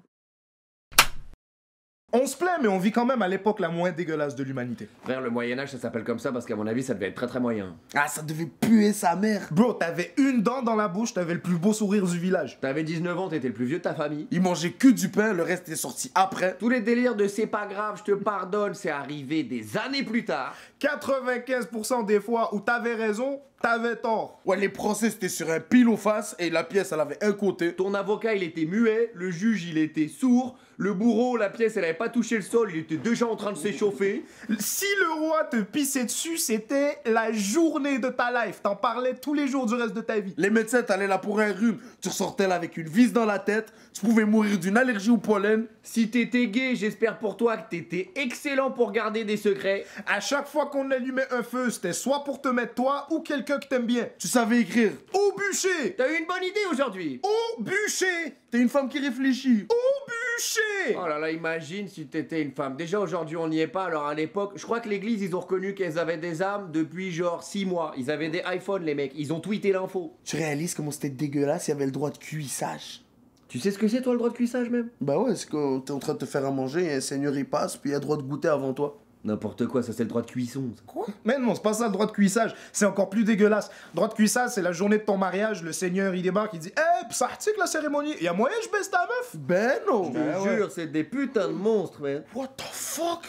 On se plaint, mais on vit quand même à l'époque la moins dégueulasse de l'humanité. Frère, le Moyen-Âge, ça s'appelle comme ça parce qu'à mon avis, ça devait être très très moyen. Ah, ça devait puer sa mère. Bro, t'avais une dent dans la bouche, t'avais le plus beau sourire du village. T'avais 19 ans, t'étais le plus vieux de ta famille. Il mangeait que du pain, le reste est sorti après. Tous les délires de c'est pas grave, je te pardonne, c'est arrivé des années plus tard. 95% des fois où t'avais raison, t'avais tort. Ouais, les procès c'était sur un pile ou face et la pièce elle avait un côté. Ton avocat, il était muet, le juge, il était sourd, le bourreau, la pièce, elle avait pas touché le sol, il était déjà en train de s'échauffer. Si le roi te pissait dessus, c'était la journée de ta life. T'en parlais tous les jours du reste de ta vie. Les médecins t'allaient là pour un rhume, tu ressortais là avec une vis dans la tête, tu pouvais mourir d'une allergie au pollen. Si t'étais gay, j'espère pour toi que t'étais excellent pour garder des secrets. À chaque fois qu'on allumait un feu, c'était soit pour te mettre toi ou quelqu'un que t'aimes bien. Tu savais écrire. Au bûcher! T'as eu une bonne idée aujourd'hui. Au bûcher! T'es une femme qui réfléchit. Au bûcher! Oh là là, imagine si t'étais une femme. Déjà aujourd'hui on n'y est pas, alors à l'époque, je crois que l'église ils ont reconnu qu'elles avaient des âmes depuis genre 6 mois. Ils avaient des iPhones les mecs, ils ont tweeté l'info. Tu réalises comment c'était dégueulasse, il y avait le droit de cuissage. Tu sais ce que c'est toi le droit de cuissage même? Bah ouais, c'est que t'es en train de te faire à manger, et un seigneur il passe, puis il a le droit de goûter avant toi. N'importe quoi, ça c'est le droit de cuisson. Ça. Quoi? Mais non, c'est pas ça le droit de cuissage. C'est encore plus dégueulasse. Droit de cuissage, c'est la journée de ton mariage, le seigneur il débarque, il dit ça article la cérémonie. Y a moyen que je baisse ta meuf? Ben non. Je te jure, c'est des putains de monstres, man. What the fuck?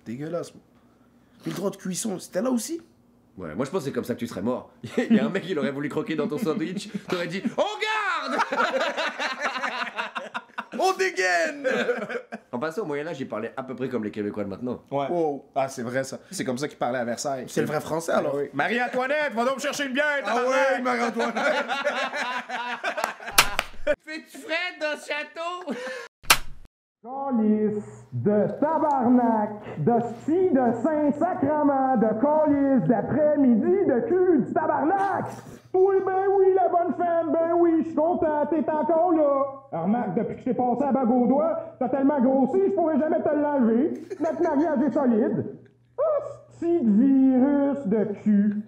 Dégueulasse. Puis le droit de cuisson, c'était là aussi? Ouais, moi je pense que c'est comme ça que tu serais mort. Il y a un mec qui aurait voulu croquer dans ton sandwich, t'aurais dit on garde. On dégaine. En passant au Moyen-Âge, il parlait à peu près comme les Québécois de maintenant. Ouais. Wow. Ah, c'est vrai ça. C'est comme ça qu'il parlait à Versailles. C'est le vrai français alors? Oui. Marie-Antoinette, va donc me chercher une bière, Ah ouais, Marie-Antoinette. Fais-tu frais dans ce château? Calice de tabarnak, d'hostie de Saint-Sacrement, de calice d'après-midi, de cul du tabarnak! Oui, ben oui, la bonne femme, ben oui, je suis content, t'es encore là! Remarque, depuis que je t'ai passé la bague au doigt, t'as tellement grossi, je pourrais jamais te l'enlever. Notre mariage est solide. Hostie de virus de cul.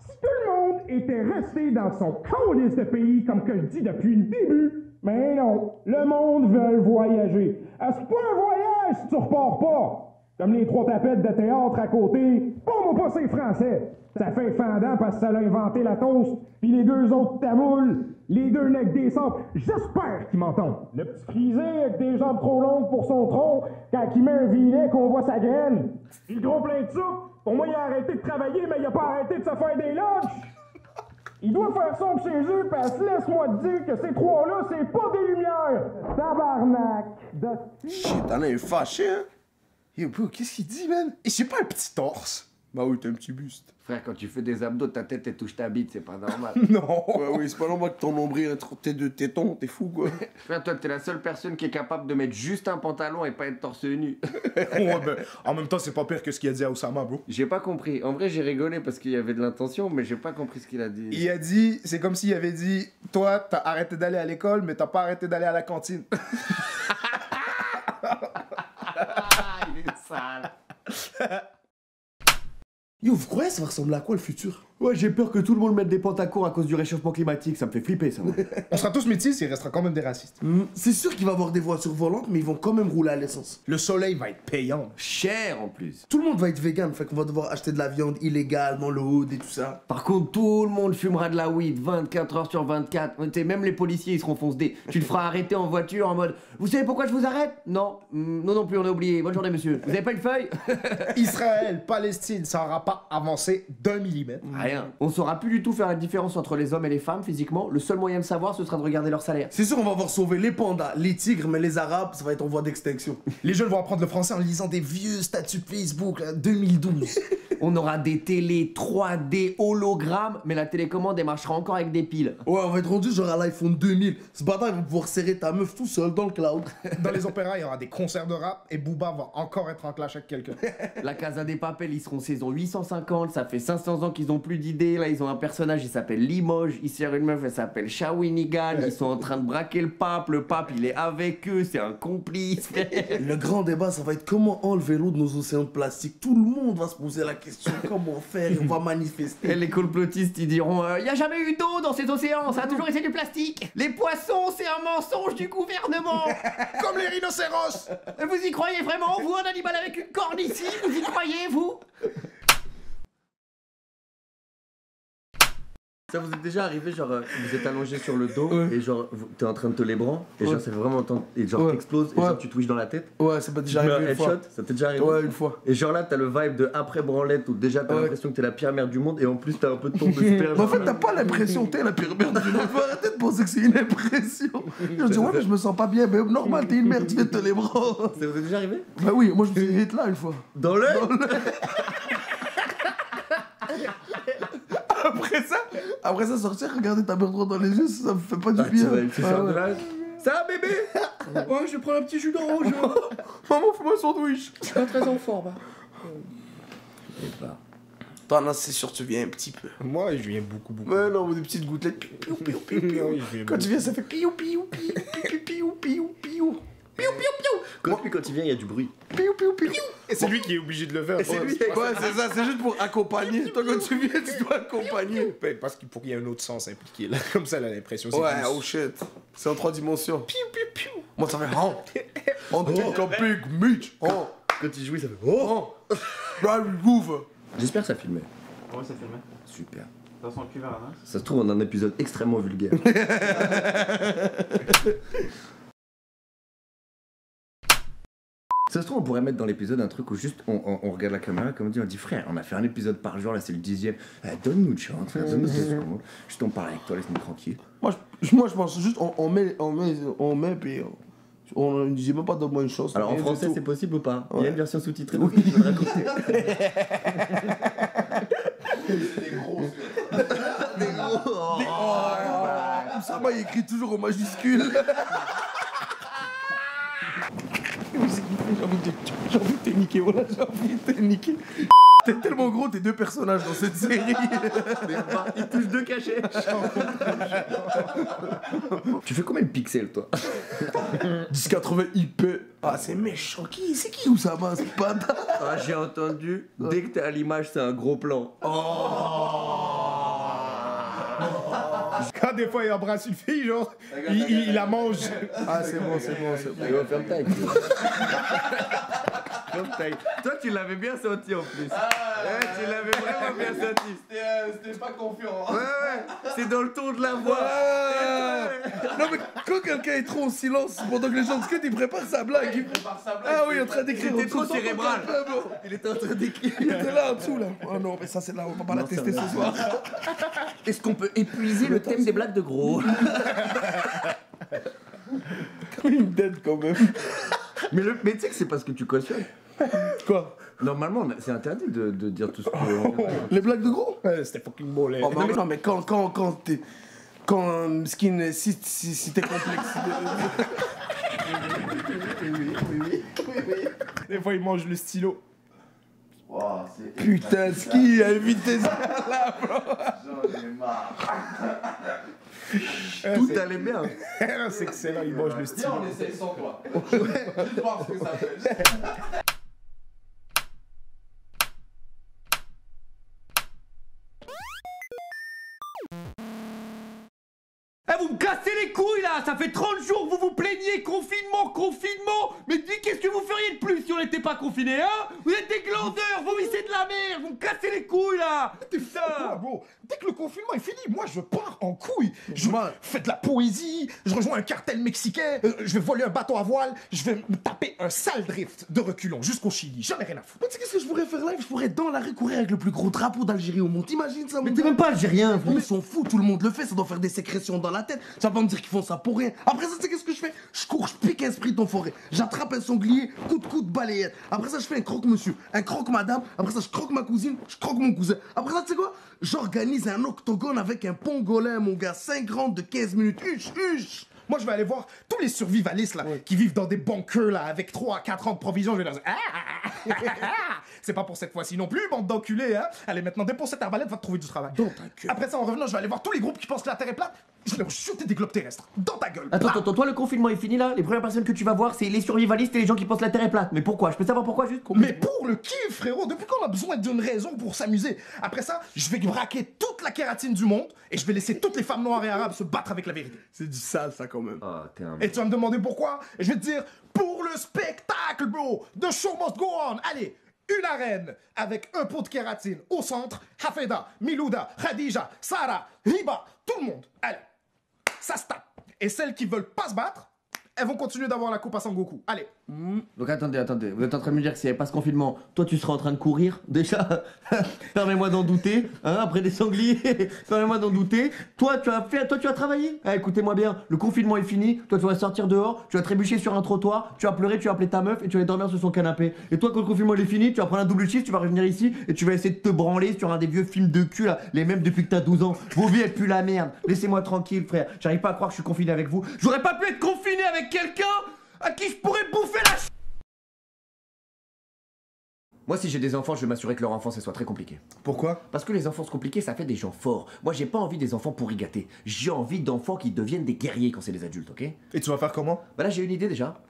Si tout le monde était resté dans son calice de pays, comme que je dis depuis le début, mais non, le monde veut voyager. C'est pas un voyage si tu repars pas. Comme les 3 tapettes de théâtre à côté, pas pas c'est français. Ça fait fendant parce que ça l'a inventé la toast, puis les 2 autres tamouls, les 2 necks des sables, j'espère qu'ils m'entendent. Le petit frisé avec des jambes trop longues pour son tronc, quand il met un vilet qu'on voit sa graine. Puis le gros plein de soupe, pour moi il a arrêté de travailler, mais il a pas arrêté de se faire des lunchs. Il doit faire sombre chez eux, parce que laisse-moi te dire que ces 3-là, c'est pas des lumières! Tabarnak! Shit, t'en es fâché, hein? Yo, bro, qu'est-ce qu'il dit, man? Et j'ai pas un petit torse. Bah oui, t'as un petit buste. Frère, quand tu fais des abdos, ta tête elle touche ta bite, c'est pas normal. Non. Ouais, oui, c'est pas normal que ton nombril entre tes 2 tétons, t'es fou quoi. Frère, toi t'es la seule personne qui est capable de mettre juste un pantalon et pas être torse nu. Ouais, ben, en même temps, c'est pas pire que ce qu'il a dit à Osama, bro. J'ai pas compris. En vrai, j'ai rigolé parce qu'il y avait de l'intention, mais j'ai pas compris ce qu'il a dit. Il a dit, c'est comme s'il avait dit, toi, t'as arrêté d'aller à l'école, mais t'as pas arrêté d'aller à la cantine. Il est sale. Yo, vous croyez ça va ressembler à quoi le futur? Ouais, j'ai peur que tout le monde mette des pantacours à cause du réchauffement climatique, ça me fait flipper ça. On sera tous métis, il restera quand même des racistes. C'est sûr qu'il va y avoir des voitures volantes, mais ils vont quand même rouler à l'essence. Le soleil va être payant. Cher en plus. Tout le monde va être vegan, fait qu'on va devoir acheter de la viande illégale dans le hood et tout ça. Par contre, tout le monde fumera de la weed 24 heures sur 24. T'sais, même les policiers ils seront foncedés. Tu te feras arrêter en voiture en mode vous savez pourquoi je vous arrête? Non. Non plus, on a oublié. Bonne journée monsieur. Vous avez pas une feuille? Israël, Palestine, ça aura pas avancé d'1 millimètre. Rien. On saura plus du tout faire la différence entre les hommes et les femmes physiquement. Le seul moyen de savoir ce sera de regarder leur salaire. C'est sûr, on va avoir sauvé les pandas, les tigres, mais les arabes, ça va être en voie d'extinction. Les jeunes vont apprendre le français en lisant des vieux statuts Facebook, là, 2012. On aura des télés 3D hologrammes, mais la télécommande elle marchera encore avec des piles. Ouais, on va être rendu genre à l'iPhone 2000. Ce bâtard, il va pouvoir serrer ta meuf tout seul dans le cloud. Dans les opéras, il y aura des concerts de rap et Booba va encore être en clash avec quelqu'un. La Casa des Papel, ils seront saison 850, ça fait 500 ans qu'ils ont plus d'idées. Là, ils ont un personnage, il s'appelle Limoges, il sert une meuf, elle s'appelle Shawinigan. Ils sont en train de braquer le pape, il est avec eux, c'est un complice. Le grand débat, ça va être comment enlever l'eau de nos océans de plastique. Tout le monde va se poser la question, comment faire, et on va manifester. Et les complotistes, ils diront il y a jamais eu d'eau dans ces océans, ça a toujours été du plastique. Les poissons, c'est un mensonge du gouvernement. Comme les rhinocéros. Vous y croyez vraiment, vous, un animal avec une corne ici? Vous y croyez, vous? Ça vous est déjà arrivé, genre, vous êtes allongé sur le dos et genre, t'es en train de te lébran et genre, ça fait vraiment entendre, et genre, t'exploses et genre, tu twitches dans la tête? Ouais, ça peut déjà arriver une fois. Headshot, ça t'est déjà arrivé? Ouais, une fois. Et genre là, t'as le vibe de après branlette où déjà t'as l'impression que t'es la pire merde du monde et en plus t'as un peu de ton de sperme. Mais en fait, t'as pas l'impression que t'es la pire merde du monde. Faut arrêter de penser que c'est une impression. Je dis, ouais, mais je me sens pas bien. Mais normal, t'es une merde, tu fais te les bras. Ça vous est déjà arrivé? Bah oui, moi je me suis hit là une fois. Dans l'œil? Après ça, sortir, regarder ta mère droit dans les yeux, ça me fait pas du bien. Ça va bébé? Ouais, je prends un petit jus d'orange. Maman, fais-moi un sandwich. Je suis pas très en forme. Toi, non, c'est sûr, tu viens un petit peu. Moi, je viens beaucoup. Ouais, non, des petites gouttelettes. Piou, piou, piou, piou. Oui, je viens Quand tu viens, ça fait piou, piou, piou, piou, piou, piou, piou. Piou, piou, piou. Quand il vient, il y a du bruit. Piou, piou, piou. Et c'est lui qui est obligé de le faire. C'est lui. Ouais, c'est ça, c'est juste pour accompagner. Toi, quand tu viens, tu dois accompagner. Parce qu'il faut qu'il y ait un autre sens impliqué. Là. Comme ça, elle a l'impression. Ouais, oh shit. C'est en 3 dimensions. Piou, piou, piou. Moi, ça fait on take a big meat. Quand il jouit, ça fait Right move. J'espère que ça filmait. Ouais, ça filmait. Super. Dans son cul vers la main. Ça se trouve, on a un épisode extrêmement vulgaire. Ça se trouve, on pourrait mettre dans l'épisode un truc où juste on regarde la caméra, comme on dit frère, on a fait un épisode par jour, là c'est le 10e. Donne-nous de chance, frère, donne-nous 2 secondes. Juste on parle avec toi, laisse-nous tranquille. Moi, je pense juste, on met, puis on ne disait même pas donne-moi une chance. Alors en rien français, du tout. c'est possible ou pas? Il y Ouais. a une version sous-titrée, oui. Je peux te raconter. Des gros. Ça m'a écrit toujours en majuscule. J'ai envie de te niquer, voilà, j'ai envie de te niquer. T'es tellement gros, t'es 2 personnages dans cette série. Il touche 2 cachets. Tu fais combien de pixels, toi? 1080 IP. Ah, c'est méchant. C'est qui Oussama, ce bâtard? Ah, j'ai entendu, dès que t'es à l'image, c'est un gros plan. Quand des fois il embrasse une fille, genre, il la mange. Ah, c'est bon. Ferme ta gueule. Ferme ta gueule. Toi, tu l'avais bien senti en plus. Tu l'avais vraiment bien senti. C'était pas confiant. Ouais, c'est dans le ton de la voix. Non, mais quand quelqu'un est trop en silence pendant que les gens discutent, il prépare sa blague. Ah oui, en train d'écrire. Il était trop Son cérébral. portable. Il était en train d'écrire. Il était là en dessous, là. Oh non, mais ça, c'est là, on va pas la tester ce soir. Est-ce qu'on peut épuiser le thème des blagues de gros? Comme une dead quand même. Mais tu sais que c'est parce que tu cautionnes. Quoi? Normalement, c'est interdit de dire tout ce que... Les blagues de gros? Ouais, c'était fucking beau, là. Oh, non, mais quand t'es. Quand skin, si t'es complexe. Des fois, il mange le stylo. Wow, Putain, ski, évitez ça là, bro. j'en ai marre. Tout allait bien. C'est excellent, il mange le stylo. Viens, on essaye sans toi. Juste voir ce que ça fait. vous me cassez les couilles là. Ça fait 30 jours que vous vous plaignez. Confinement, confinement. Mais dis, qu'est-ce que vous feriez de plus si on n'était pas confinés, hein? Vous êtes des glandeurs, vous vissez de la merde. Vous me cassez les couilles là. T'es fou, bro. Dès que le confinement est fini, moi je pars en couille. Je fais de la poésie, je rejoins un cartel mexicain, je vais voler un bateau à voile, je vais me taper un sale drift de reculons jusqu'au Chili. J'en ai rien à foutre. Mais tu sais qu'est-ce que je pourrais faire là? Je pourrais être dans la rue courir avec le plus gros drapeau d'Algérie au monde. T'imagines ça? Mais t'es même pas algérien, Mais ils sont fous, tout le monde le fait, ça doit faire des sécrétions dans la tête. Tu vas pas me dire qu'ils font ça pour rien. Après ça, tu sais qu'est-ce que je fais? Je cours, je pique un sprint en forêt. J'attrape un sanglier, coup de balayette. Après ça, je fais un croque-monsieur, un croque-madame. Après ça, je croque ma cousine, je croque mon cousin. Après ça, tu sais quoi? J'organise un octogone avec un pangolin, mon gars. 5 rounds de 15 minutes. Huche. Moi je vais aller voir tous les survivalistes là, qui vivent dans des bunkers là, avec 3 à 4 ans de provisions. Je vais leur dire, c'est pas pour cette fois-ci non plus, bande d'enculés, hein. Allez, maintenant, dépose cette arbalète, va te trouver du travail. Dans ta gueule. Après ça, en revenant, je vais aller voir tous les groupes qui pensent que la Terre est plate. Je vais leur shooter des globes terrestres. Dans ta gueule. Attends, toi le confinement est fini là. Les premières personnes que tu vas voir, c'est les survivalistes et les gens qui pensent que la Terre est plate. Mais pourquoi? Je peux savoir pourquoi juste? Mais pour le kiff, frérot, depuis qu'on a besoin d'une raison pour s'amuser. Après ça, je vais braquer toute la kératine du monde et je vais laisser toutes les femmes noires et arabes se battre avec la vérité. C'est du sale, ça, quand même. Ah, t'es un... Et tu vas me demander pourquoi? Et je vais te dire, pour le spectacle, bro. The show must go on. Allez, une arène avec un pot de kératine au centre. Hafeda, Milouda, Khadija, Sarah, Riba, tout le monde. Allez, ça se tape. Et celles qui veulent pas se battre, elles vont continuer d'avoir la coupe à Sangoku. Allez. Donc attendez, vous êtes en train de me dire que s'il n'y avait pas ce confinement, toi tu serais en train de courir, déjà, permets-moi d'en douter, hein, après des sangliers, permets-moi d'en douter, toi tu as travaillé, écoutez-moi bien, le confinement est fini, toi tu vas sortir dehors, tu vas trébucher sur un trottoir, tu vas pleurer, tu vas appeler ta meuf et tu vas aller dormir sur son canapé, et toi quand le confinement il est fini, tu vas prendre un double shift, tu vas revenir ici et tu vas essayer de te branler sur un des vieux films de cul là, les mêmes depuis que t'as 12 ans, vos vies elles puent la merde, laissez-moi tranquille frère, j'arrive pas à croire que je suis confiné avec vous, j'aurais pas pu être confiné avec quelqu'un à qui je pourrais bouffer la Moi, si j'ai des enfants, je vais m'assurer que leur enfance soit très compliquée. Pourquoi? Parce que les enfances compliquées, ça fait des gens forts. Moi, j'ai pas envie des enfants pourri gâtés. J'ai envie d'enfants qui deviennent des guerriers quand c'est des adultes, ok? Et tu vas faire comment? Bah là, j'ai une idée déjà.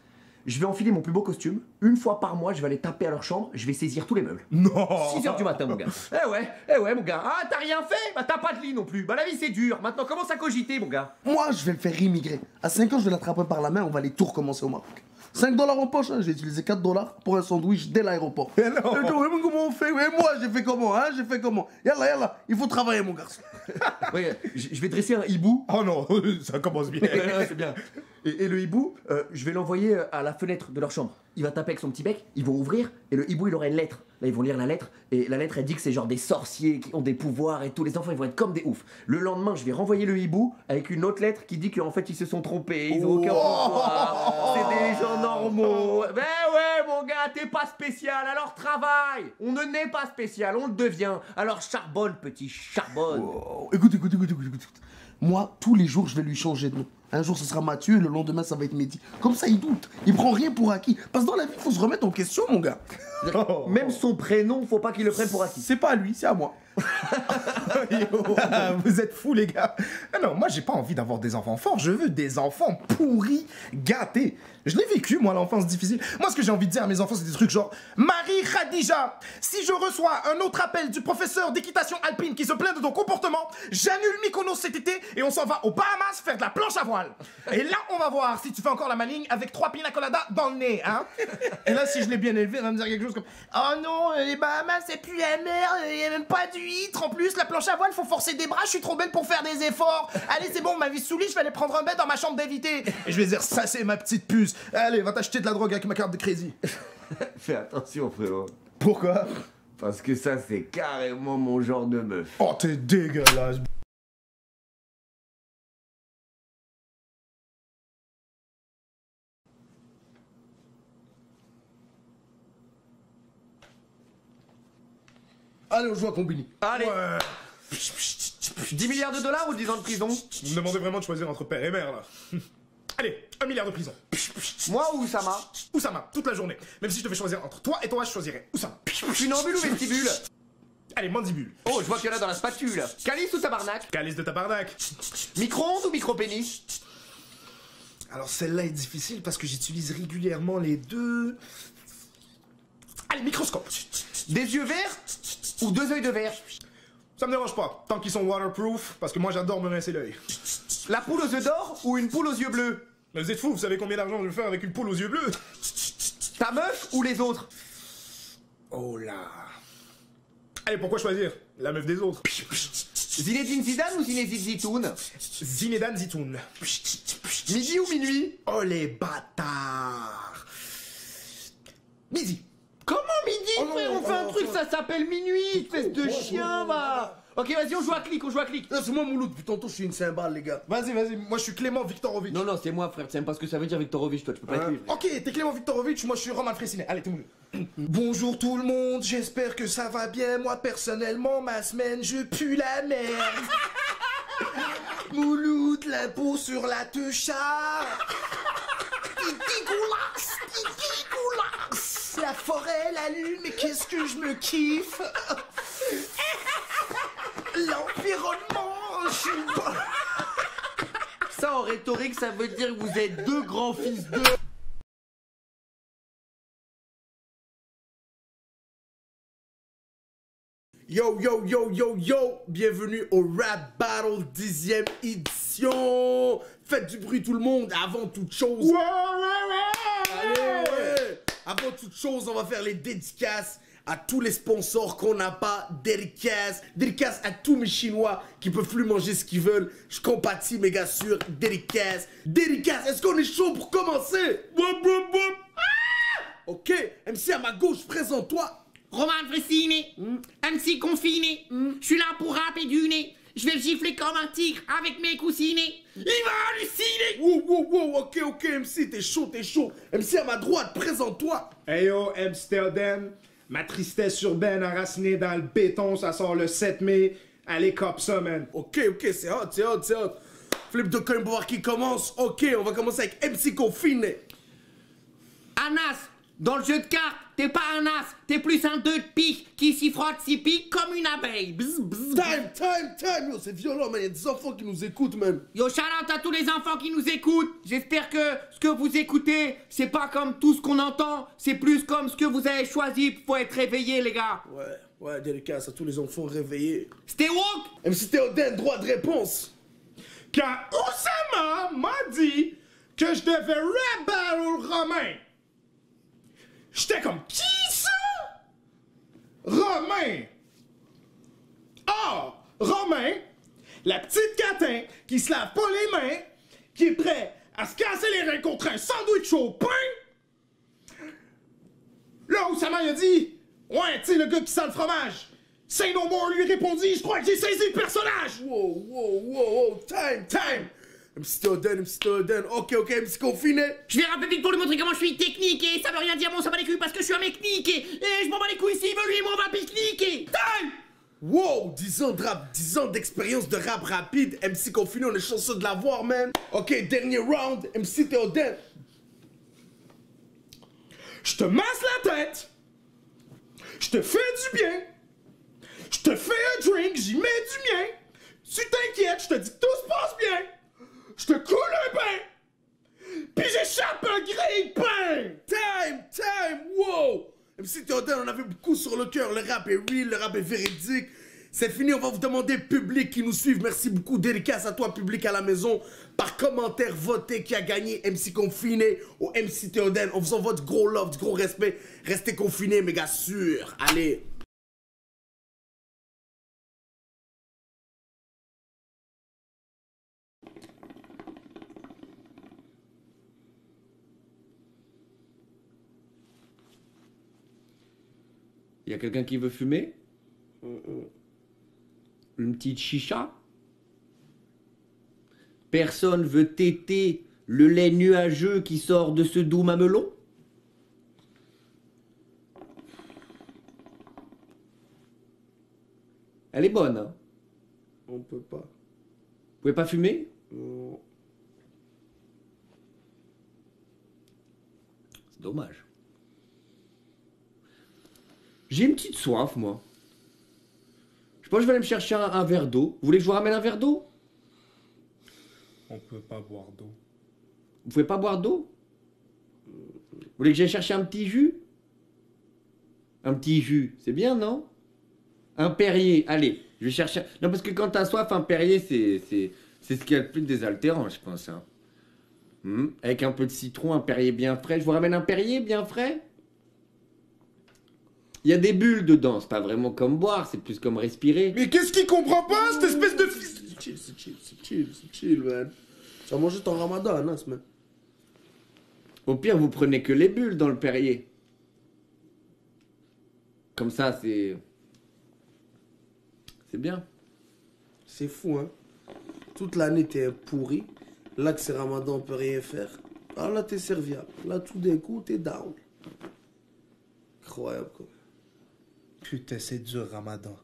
Je vais enfiler mon plus beau costume. Une fois par mois, je vais aller taper à leur chambre. Je vais saisir tous les meubles. Non! 6h du matin, mon gars. Eh ouais, mon gars. Ah, t'as rien fait? Bah, t'as pas de lit non plus. Bah, la vie, c'est dur. Maintenant, commence à cogiter, mon gars. Moi, je vais le faire immigrer. À 5 ans, je vais l'attraper par la main, on va aller tout recommencer au Maroc. 5 $ en poche, hein. J'ai utilisé 4 $ pour un sandwich dès l'aéroport. Mais non. Mais comment on fait? Ouais, moi, j'ai fait comment, hein? J'ai fait comment? Yalla, il faut travailler, mon garçon. Ouais, je vais dresser un hibou. Oh non, ça commence bien. Ouais, c'est bien. Et le hibou, je vais l'envoyer à la fenêtre de leur chambre. Il va taper avec son petit bec, ils vont ouvrir, et le hibou, il aura une lettre. Là, ils vont lire la lettre, et la lettre, elle dit que c'est genre des sorciers qui ont des pouvoirs, et tous les enfants, ils vont être comme des oufs. Le lendemain, je vais renvoyer le hibou avec une autre lettre qui dit qu'en fait, ils se sont trompés, ils ont aucun pouvoir, c'est des gens normaux. Ben ouais, mon gars, t'es pas spécial, alors travaille. On ne naît pas spécial, on le devient. Alors charbonne, petit, charbonne. Oh, écoute. Moi, tous les jours, je vais lui changer de nom. Un jour, ce sera Mathieu, et le lendemain, ça va être Mehdi. Comme ça, il doute. Il prend rien pour acquis. Parce que dans la vie, il faut se remettre en question, mon gars. Même son prénom, faut pas qu'il le prenne pour acquis. C'est pas à lui, c'est à moi. Vous êtes fous, les gars. Non, moi, j'ai pas envie d'avoir des enfants forts. Je veux des enfants pourris, gâtés. Je l'ai vécu, moi, l'enfance difficile. Moi, ce que j'ai envie de dire à mes enfants, c'est des trucs genre Marie Khadija, si je reçois un autre appel du professeur d'équitation alpine qui se plaint de ton comportement, j'annule Mykonos cet été et on s'en va aux Bahamas faire de la planche à voile. Et là, on va voir si tu fais encore la maligne avec 3 pina coladas dans le nez, hein. Et là, si je l'ai bien élevé, elle va me dire quelque chose comme oh non, les Bahamas, c'est plus la mer, il y a même pas d'huîtres. En plus, la planche à voile, faut forcer des bras, je suis trop belle pour faire des efforts. Allez, c'est bon, ma vie saoulée, je vais aller prendre un bain dans ma chambre d'invité. Et je vais dire, ça, c'est ma petite puce. Allez, va t'acheter de la drogue avec ma carte de crédit. Fais attention, frérot. Pourquoi? Parce que ça, c'est carrément mon genre de meuf. Oh, t'es dégueulasse. Allez, on joue à Combini. Allez, Ouais. 10 milliards de dollars ou 10 ans de prison? Vous me demandez vraiment de choisir entre père et mère, là. Allez, 1 milliard de prison. Moi ou Oussama? Oussama, toute la journée. Même si je devais choisir entre toi et toi, je choisirais Oussama. Funambule ou vestibule? Allez, mandibule. Oh, je vois qu'il y en a dans la spatule. Calice ou tabarnak? Calice de tabarnak. Micro-ondes ou micro-pénis? Alors celle-là est difficile parce que j'utilise régulièrement les deux. Allez, microscope. Des yeux verts ou 2 œils de verre? Ça me dérange pas, tant qu'ils sont waterproof, parce que moi j'adore me rincer l'œil. La poule aux œufs d'or ou une poule aux yeux bleus? Mais vous êtes fous, vous savez combien d'argent je vais faire avec une poule aux yeux bleus? Ta meuf ou les autres? Oh là. Allez, pourquoi choisir? La meuf des autres. Zinedine Zidane ou Zinedine Zitoun? Zinedine Zitoun. Midi ou minuit? Oh les bâtards. Midi. Comment midi, Oh non, frère? On fait un oh, truc, oh. ça s'appelle minuit, espèce de chien, va. Ok, vas-y, on joue à clic, on joue à clic. Non, c'est moi, Mouloud. Depuis tantôt, je suis une cymbale, les gars. Vas-y, vas-y, moi je suis Clément Viktorovic. Non, non, c'est moi, frère, tu sais même pas ce que ça veut dire, Viktorovic, toi, tu peux pas être lui. Ok, t'es Clément Viktorovic, moi je suis Roman Fressinet. Allez, tout le monde. Bonjour tout le monde, j'espère que ça va bien. Moi personnellement, ma semaine, je pue la merde. Mouloud, l'impôt sur la teuchard. La forêt, la lune, mais qu'est-ce que je me kiffe. L'environnement, je suis bon. Ça, en rhétorique, ça veut dire que vous êtes deux grands fils de... Yo, yo, yo, yo, yo. Bienvenue au Rap Battle 10e édition. Faites du bruit, tout le monde, avant toute chose. Allez, ouais. Avant toute chose, on va faire les dédicaces à tous les sponsors qu'on n'a pas. Dédicace à tous mes Chinois qui peuvent plus manger ce qu'ils veulent. Je compatis, mes gars, sur dédicace. Est-ce qu'on est chaud pour commencer? Ok, MC à ma gauche, présente-toi. Roman Fressinet, MC confiné, je suis là pour rapper du nez, je vais le gifler comme un tigre avec mes coussinets, il va halluciner. Wow, ok, MC, t'es chaud. MC à ma droite, présente-toi. Hey yo, Amsterdam, ma tristesse urbaine enracinée dans le béton, ça sort le 7 mai. Allez, cop ça, man. Ok, c'est hot. Flip de coin pour voir qui commence. Ok, on va commencer avec MC Confiné. Anas, dans le jeu de cartes, t'es pas un as, t'es plus un 2 de pique qui s'y frotte, s'y pique comme une abeille. Bzz, bzz, bzz. Time. Yo, c'est violent, man. Y'a des enfants qui nous écoutent, man. Yo, shout out à tous les enfants qui nous écoutent. J'espère que ce que vous écoutez, c'est pas comme tout ce qu'on entend, c'est plus comme ce que vous avez choisi pour être réveillés, les gars. Ouais, dédicace à tous les enfants réveillés. Stay woke. MC Théoden, droit de réponse. Quand Oussama m'a dit que je devais rap battle Romain, j'étais comme, qui ça? Romain. Ah, Romain, la petite catin qui se lave pas les mains, qui est prêt à se casser les reins contre un sandwich au pain. Là, Oussama il a dit, ouais, tu sais, le gars qui sent le fromage. Say no more lui répondit, je crois que j'ai saisi le personnage. Wow, time. MC Théoden. Ok, MC Confiné. Je vais rapper vite pour lui montrer comment je suis technique et ça veut rien dire, bon ça va les couilles parce que je suis un mec niqué et je m'en bats les couilles s'il veut lui, moi on va pique-niquer. Time. Wow, 10 ans de rap, 10 ans d'expérience de rap rapide. MC Confiné, on est chanceux de l'avoir, man. Ok, dernier round, MC Théoden. Je te masse la tête. Je te fais du bien. Je te fais un drink, j'y mets du mien. Tu t'inquiètes, je te dis que tout se passe bien. Je te coule un bain. Puis j'échappe un grille-pain. Time, wow. MC Théoden, on avait beaucoup sur le cœur. Le rap est real, le rap est véridique. C'est fini, on va vous demander, public qui nous suivent. Merci beaucoup, dédicace à toi, public à la maison. Par commentaire, votez qui a gagné MC Confiné ou MC Théoden. On vous envoie du gros love, du gros respect. Restez confinés, mes gars, sûr. Allez. Y a quelqu'un qui veut fumer? Une petite chicha? Personne veut téter le lait nuageux qui sort de ce doux mamelon? Elle est bonne, hein? On peut pas. Vous pouvez pas fumer? Non. C'est dommage. J'ai une petite soif, moi. Je pense que je vais aller me chercher un verre d'eau. Vous voulez que je vous ramène un verre d'eau? On peut pas boire d'eau. Vous pouvez pas boire d'eau? Vous voulez que j'aille chercher un petit jus? Un petit jus, c'est bien, non? Un Perrier, allez, je vais chercher... Non, parce que quand t'as soif, un Perrier, C'est ce qu'il y a de plus désaltérant, je pense. Hein. Avec un peu de citron, un Perrier bien frais. Je vous ramène un Perrier bien frais. Il y a des bulles dedans, c'est pas vraiment comme boire, c'est plus comme respirer. Mais qu'est-ce qu'il comprend pas, cette espèce de fils? C'est chill, man. Tu vas manger ton ramadan, Anas, man. Au pire, vous prenez que les bulles dans le Perrier. Comme ça, c'est bien. C'est fou, hein. Toute l'année, t'es pourri. Là que c'est ramadan, on peut rien faire. Ah, là, t'es serviable. Là, tout d'un coup, t'es down. Incroyable, quoi. Putain, c'est dur, Ramadan.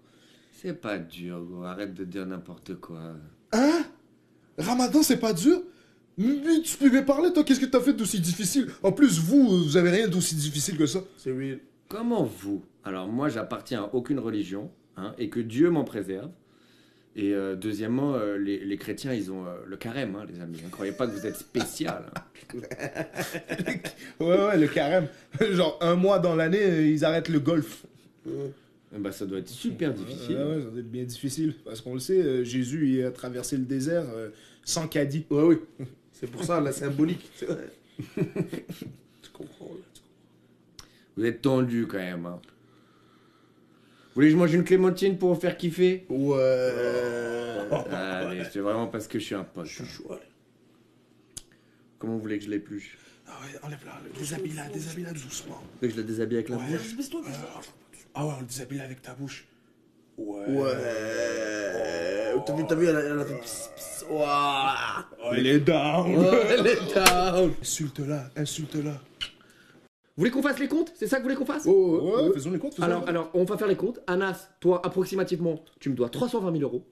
C'est pas dur, gros. Arrête de dire n'importe quoi. Hein? Ramadan, c'est pas dur? Mais tu pouvais parler, toi, qu'est-ce que t'as fait d'aussi difficile? En plus, vous avez rien d'aussi difficile que ça. C'est real. Comment vous? Alors moi, j'appartiens à aucune religion, hein, et que Dieu m'en préserve. Et deuxièmement, les chrétiens, ils ont le carême, hein, les amis. Ne croyez pas que vous êtes spécial. Hein. Ouais, le carême. Genre, un mois dans l'année, ils arrêtent le golf. Bah, ça doit être super difficile. Ouais, ça doit être bien difficile. Parce qu'on le sait, Jésus il a traversé le désert sans caddie. Ouais, oui. C'est pour ça, la symbolique. C'est vrai. Tu comprends, là. Vous êtes tendu quand même. Hein. Vous voulez que je mange une clémentine pour vous faire kiffer? Ouais. Allez, c'est vraiment parce que je suis un pote. Je suis chaud, allez. Comment vous voulez que je l'épluche? Ah ouais, enlève-la. Déshabille-la doucement. Vous voulez que je la déshabille avec la bouche? Ah ouais, on le déshabille avec ta bouche. Ouais. T'as vu, elle a fait pss, pss. Ouah. Oh, il est down. Elle est down. Insulte-la. Vous voulez qu'on fasse les comptes? C'est ça que vous voulez qu'on fasse? Ouais, faisons les comptes. Alors, on va faire les comptes. Anas, toi, approximativement, tu me dois 320 000 euros.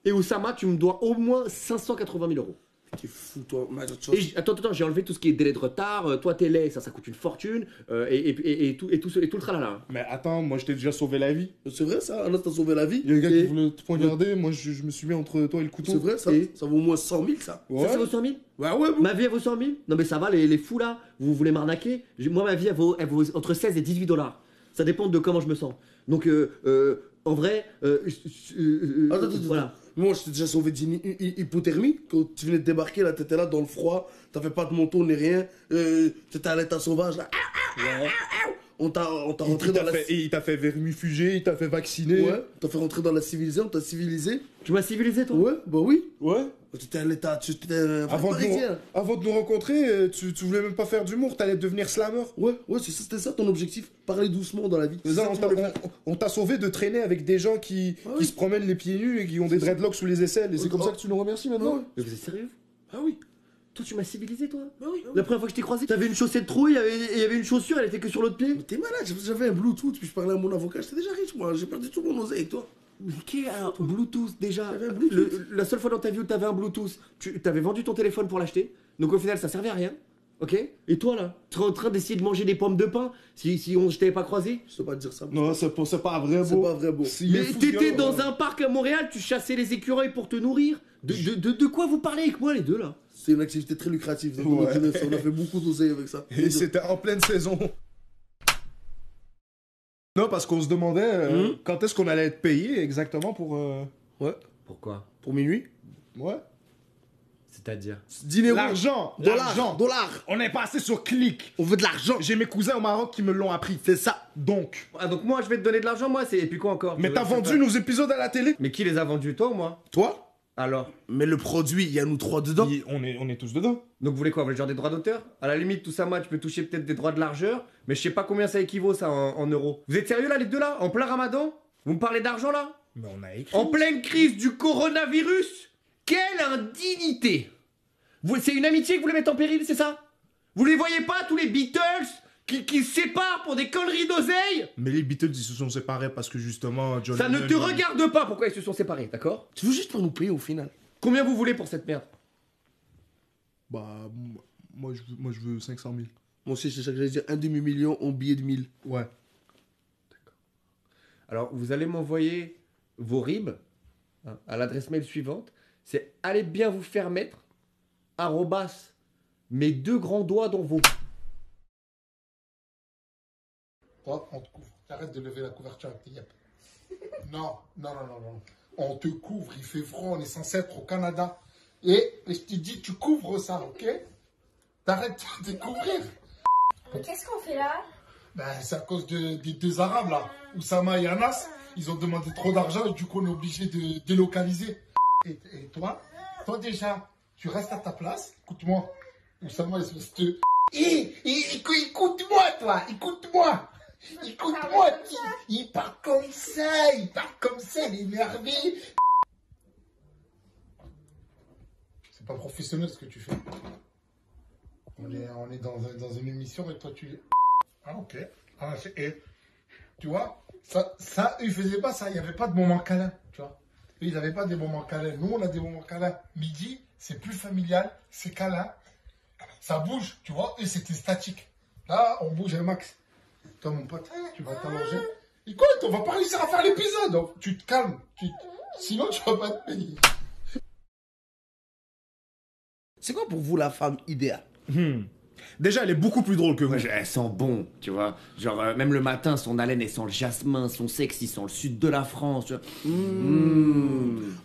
Et Oussama, tu me dois au moins 580 000 euros. T'es fou, toi. Et attends, j'ai enlevé tout ce qui est délai de retard. Toi, tes laits, ça coûte une fortune. Et tout le tralala. Mais attends, moi je t'ai déjà sauvé la vie. C'est vrai, ça? Anas t'a sauvé la vie? Il y a un gars qui voulait te poignarder, moi je me suis mis entre toi et le couteau. C'est vrai, ça? Ça vaut au moins 100 000, ça? Ouais. Ça vaut 100 000? Ouais, Ma vie, elle vaut 100 000? Non, mais ça va, les fous là, vous voulez m'arnaquer? Moi, ma vie, elle vaut entre 16 et 18 $. Ça dépend de comment je me sens. Donc, en vrai, Attends. voilà. Moi, je t'ai déjà sauvé d'une hypothermie. Quand tu venais de débarquer, là, t'étais là dans le froid. T'avais pas de manteau ni rien. T'étais à l'état sauvage, là. On t'a rentré dans la... Il t'a fait vermifuger, il t'a fait vacciner. Ouais, t'as fait rentrer dans la civilisée, on t'a civilisé. Tu m'as civilisé, toi? Ouais, bah oui. Ouais. T'étais à l'état, tu étais un vrai Avant Parisien. de nous rencontrer, tu voulais même pas faire d'humour, t'allais devenir slammer. Ouais, c'était ça ton objectif. Parler doucement dans la vie. C'est ça, on t'a sauvé de traîner avec des gens qui se promènent les pieds nus et qui ont des dreadlocks sous les aisselles. Et c'est comme ça que tu nous remercies maintenant. Ouais. Mais vous êtes sérieux? Ah oui. Toi, tu m'as civilisé, toi? Bah oui. La première fois que je t'ai croisé, t'avais une chaussette trouille, il y avait une chaussure, elle était que sur l'autre pied. Mais t'es malade, j'avais un Bluetooth, puis je parlais à mon avocat, j'étais déjà riche, moi. J'ai perdu tout mon oseille avec toi. Mais alors, Bluetooth déjà. J'avais un Bluetooth. La seule fois dans ta vie où t'avais un Bluetooth, tu t'avais vendu ton téléphone pour l'acheter. Donc au final, ça servait à rien. Ok? Et toi là, tu es en train d'essayer de manger des pommes de pain si je t'avais pas croisé? Je sais pas te dire ça. Non, c'est pas vrai, C'est pas vrai, beau. Mais t'étais dans un parc à Montréal, tu chassais les écureuils pour te nourrir. De quoi vous parlez avec moi les deux là? C'est une activité très lucrative. Donc on a fait beaucoup d'oseille avec ça. Et c'était en pleine saison. Non, parce qu'on se demandait quand est-ce qu'on allait être payé exactement pour... Ouais. Pourquoi? Pour minuit. Ouais. C'est-à-dire? Dinero. L'argent. Dollar. On est passé sur Click. On veut de l'argent. J'ai mes cousins au Maroc qui me l'ont appris. C'est ça. Donc. Ah donc moi je vais te donner de l'argent moi, et puis quoi encore? Mais t'as vendu nos épisodes à la télé? Mais qui les a vendus, toi ou moi? Toi? Alors? Mais le produit, il y a nous trois dedans. On est tous dedans. Donc vous voulez quoi? Vous voulez genre des droits d'auteur? À la limite, tout ça, moi, tu peux toucher peut-être des droits de largeur, mais je sais pas combien ça équivaut ça en euros. Vous êtes sérieux là, les deux là? En plein ramadan? Vous me parlez d'argent là? Mais on a écrit. En pleine crise du coronavirus? Quelle indignité! C'est une amitié que vous voulez mettre en péril, c'est ça? Vous les voyez pas, tous les Beatles qui se séparent pour des conneries d'oseille? Mais les Beatles, ils se sont séparés parce que justement, John Ça ne Lennon, te regarde pas pourquoi ils se sont séparés, d'accord? Tu veux juste pas nous payer au final? Combien vous voulez pour cette merde? Bah, moi je veux 500 000. Moi aussi, c'est ça que j'allais dire. Un demi-million en billets de 1000. Ouais. Alors, vous allez m'envoyer vos RIB à l'adresse mail suivante. C'est allez bien vous faire mettre @ mes deux grands doigts dans vos... Toi, on te couvre. Arrête de lever la couverture avec tes yep. Non. On te couvre, il fait froid, on est censé être au Canada. Et je te dis, tu couvres ça, ok? T'arrêtes de te couvrir. Mais qu'est-ce qu'on fait là? Ben, c'est à cause des deux Arabes là, Oussama et Anas. Ils ont demandé trop d'argent et du coup on est obligé de délocaliser. Et toi déjà, tu restes à ta place. Écoute-moi, Oussama il se te... Écoute-moi toi, écoute-moi. Écoute-moi, il part comme ça, il est énervé. C'est pas professionnel ce que tu fais. On est dans une émission et toi tu... Ah ok. Ah, et, tu vois, ça, ils faisaient pas ça, il n'y avait pas de moment câlin, tu vois. Eux, ils n'avaient pas des moments câlins. Nous, on a des moments câlins. Midi, c'est plus familial, c'est câlin. Ça bouge, tu vois, et c'était statique. Là, on bouge un max. Toi, mon pote, tu vas t'allonger. Écoute, on va pas réussir à faire l'épisode. Donc, tu te calmes. Sinon, tu vas pas te payer. C'est quoi pour vous la femme idéale? Déjà, elle est beaucoup plus drôle que vous. Ouais, elle sent bon, tu vois. Genre, même le matin, son haleine, elle sent le jasmin, son sexe, il sent le sud de la France, tu vois.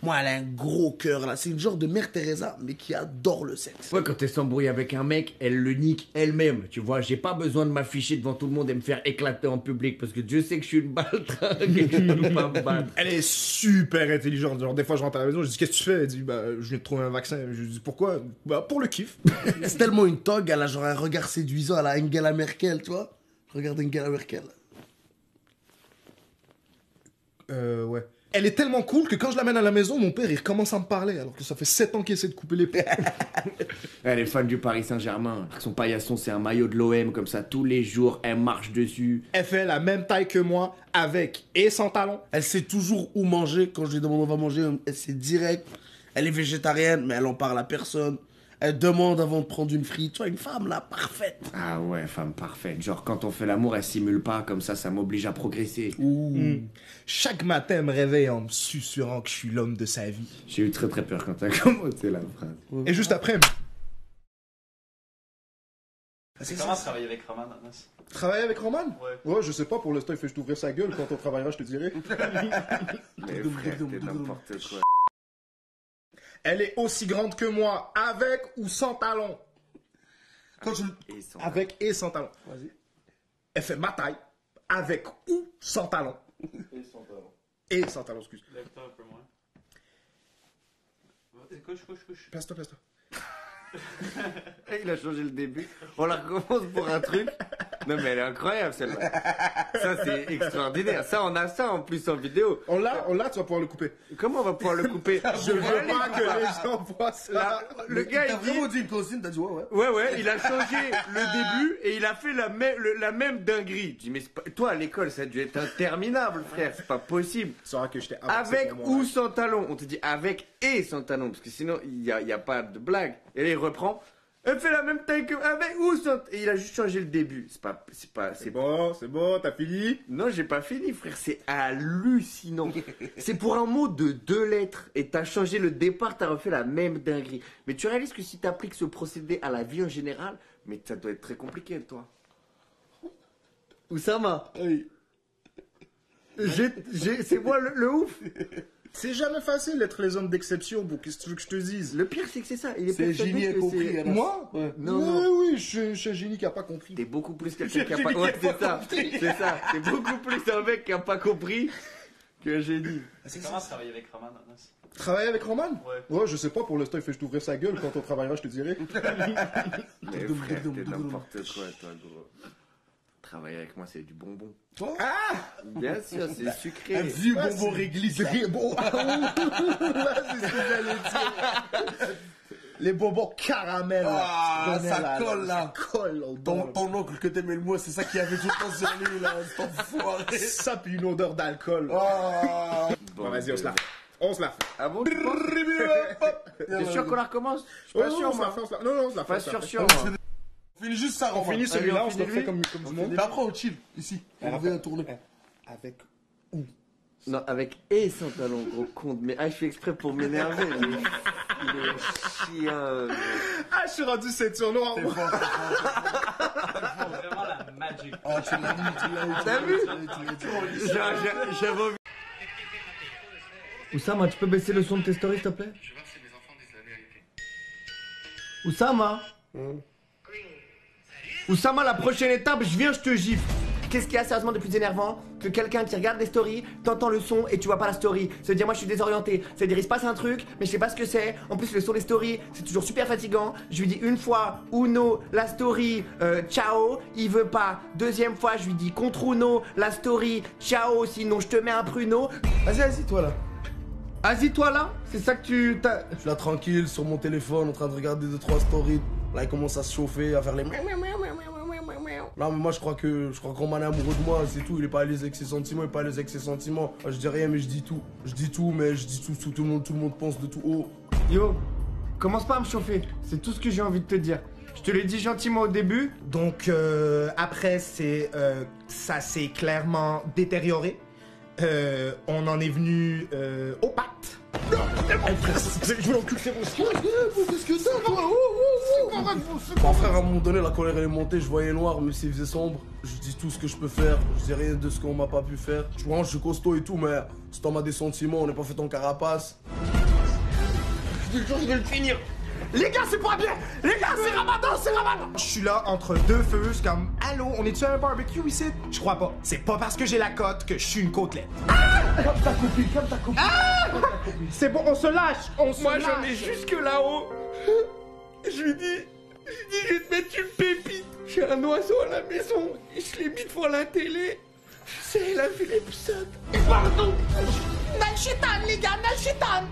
Moi, elle a un gros cœur, là. C'est une genre de Mère Teresa, mais qui adore le sexe. Ouais, quand elle s'embrouille avec un mec, elle le nique elle-même, tu vois. J'ai pas besoin de m'afficher devant tout le monde et me faire éclater en public, parce que Dieu sait que je suis une baltringue et que je peux pas me battre. Elle est super intelligente. Genre, des fois, je rentre à la maison, je dis, qu'est-ce que tu fais? Elle dit, bah, je viens de trouver un vaccin. Je dis, pourquoi? Bah, pour le kiff. C'est tellement une togue, elle a genre un regard séduisant à la Angela Merkel, tu vois. Regarde Angela Merkel. Ouais. Elle est tellement cool que quand je l'amène à la maison, mon père, il recommence à me parler, alors que ça fait 7 ans qu'il essaie de couper les ponts. Elle est fan du Paris Saint-Germain. Son paillasson, c'est un maillot de l'OM, comme ça, tous les jours, elle marche dessus. Elle fait la même taille que moi, avec et sans talons. Elle sait toujours où manger. Quand je lui demande où on va manger, elle sait direct. Elle est végétarienne, mais elle en parle à personne. Elle demande avant de prendre une frite. Tu vois, une femme, là, parfaite. Ah ouais, femme parfaite. Genre, quand on fait l'amour, elle simule pas, comme ça m'oblige à progresser. Chaque matin, elle me réveille en me susurrant que je suis l'homme de sa vie. J'ai eu très très peur quand t'as commencé la phrase. Et juste après... C'est comment travailler avec Roman, Anas? Travailler avec Roman? Ouais. Ouais, je sais pas, pour l'instant, il fait juste ouvrir sa gueule. Quand on travaillera, je te dirai. Mais frère, t'es n'importe quoi. Elle est aussi grande que moi, avec ou sans talons. Avec et sans talons. Vas-y. Elle fait ma taille, avec ou sans talons. Et sans talon. Et sans talons, excuse. Lève-toi un peu moins. Couche. Place-toi. Il a changé le début. On la recommence pour un truc. Non mais elle est incroyable celle-là. Ça c'est extraordinaire. Ça on a ça en plus en vidéo. On l'a, tu vas pouvoir le couper. Comment on va pouvoir le couper? Je veux pas que les gens voient ça. Là, le gars T'as il dit... vraiment dit une consigne, t'as dit ouais. Ouais, il a changé le début et il a fait la même dinguerie. Je dis mais toi à l'école ça a dû être interminable frère, c'est pas possible. Tu sauras que j'étais avec ou sans talons. On te dit avec et sans talons parce que sinon il y a pas de blague. Et là il reprend. Elle fait la même taille que avec ou sans. Et il a juste changé le début. C'est bon, t'as fini? Non, j'ai pas fini, frère. C'est hallucinant. C'est pour un mot de 2 lettres. Et t'as changé le départ, t'as refait la même dinguerie. Mais tu réalises que si t'appliques ce procédé à la vie en général, mais ça doit être très compliqué, toi. Oussama. Oui. C'est moi le ouf. C'est jamais facile d'être les hommes d'exception, bon, qu'est-ce que tu veux que je te dise? Le pire, c'est que c'est ça. Il est C'est persuadé génie que compris. c'est- Anas. Moi? Ouais. Non. Oui, je suis un génie qui a pas compris. T'es beaucoup plus quelqu'un qui a pas... Ouais, c'est ça. C'est ça. T'es beaucoup plus un mec qui a pas compris qu'un génie. C'est comment travailler avec Roman, Anas? Travailler avec Roman? Ouais. Je sais pas, pour l'instant, il fait juste ouvrir sa gueule. Quand on travaillera, je te dirai. Mais frère, t'es n'importe quoi, toi, gros. Travailler avec moi, c'est du bonbon. Ah! Bien sûr, c'est sucré. Un vieux bonbon réglisse. Bon, là, c'est ce que j'allais dire. Les bonbons caramel. Ah, ça là, colle, là. Ça colle, Ton oncle que t'aimais le moins, c'est ça qui avait tout le temps sur lui, là. C'est enfoiré. Ça, puis une odeur d'alcool. Ah. Bon, Vas-y, on se la fait. Ah bon, tu penses? T'es sûr qu'on la recommence? Je suis pas sûr, moi. Non, on se la fait. Pas sûr, sûr. On finit juste ça, On Roman. finit celui-là, on on se le finit fait lui. comme du monde. Et après, on chill, ici. On revient à tourner. Avec... Non, avec et sans talon, gros compte. Mais je fais exprès pour m'énerver. Il est chien. Ah, je suis rendu ceinture noire. C'est vraiment la magic. Ah, tu l'as eu. T'as vu? J'avais envie. Oussama, tu peux baisser le son de tes stories, s'il te plaît? Je vais voir si mes enfants disent la vérité. Oussama. Oussama, la prochaine étape, je viens, je te gifle. Qu'est-ce qu'il y a sérieusement de plus énervant que quelqu'un qui regarde des stories, t'entends le son et tu vois pas la story? Ça veut dire moi je suis désorienté, ça veut dire il se passe un truc mais je sais pas ce que c'est. En plus le son des stories c'est toujours super fatigant. Je lui dis une fois Uno la story ciao, il veut pas. Deuxième fois je lui dis contre Uno la story ciao sinon je te mets un pruneau. Vas-y, toi là. Assis-toi là, c'est ça que tu t'as... Je suis là tranquille sur mon téléphone en train de regarder 2-3 stories. Là, il commence à se chauffer, à faire les... Non, mais moi, je crois qu'on m'en est amoureux de moi, c'est tout. Il est pas à l'aise avec ses sentiments, il est pas à l'aise avec ses sentiments. Je dis rien, mais je dis tout. Je dis tout, mais je dis tout le monde pense de tout haut. Yo, commence pas à me chauffer, c'est tout ce que j'ai envie de te dire. Je te l'ai dit gentiment au début. Donc, après, ça s'est clairement détérioré. On en est venu au pacte. Je veux l'enculer, c'est bon. Qu'est-ce que t'as, toi? Mon frère, à un moment donné, la colère elle est montée, je voyais noir, mais s'il faisait sombre. Je dis tout ce que je peux faire, je dis rien de ce qu'on m'a pas pu faire. Je suis costaud et tout, mais si t'en as des sentiments, on n'est pas fait en carapace. Je te jure, je vais le finir. Les gars, c'est pas bien! Les gars, c'est Ramadan! Je suis là entre deux feux, je suis comme, allô, on est-tu à un barbecue ici? Je crois pas. C'est pas parce que j'ai la cote que je suis une côtelette. Comme ta copine. C'est bon, on se lâche, Moi j'en ai jusque là-haut. Je lui dis, je vais te mettre une pépite. J'ai un oiseau à la maison et je l'ai mis devant la télé. C'est elle a vu l'épisode. Pardon! Nalchitan, les gars, Nalchitan!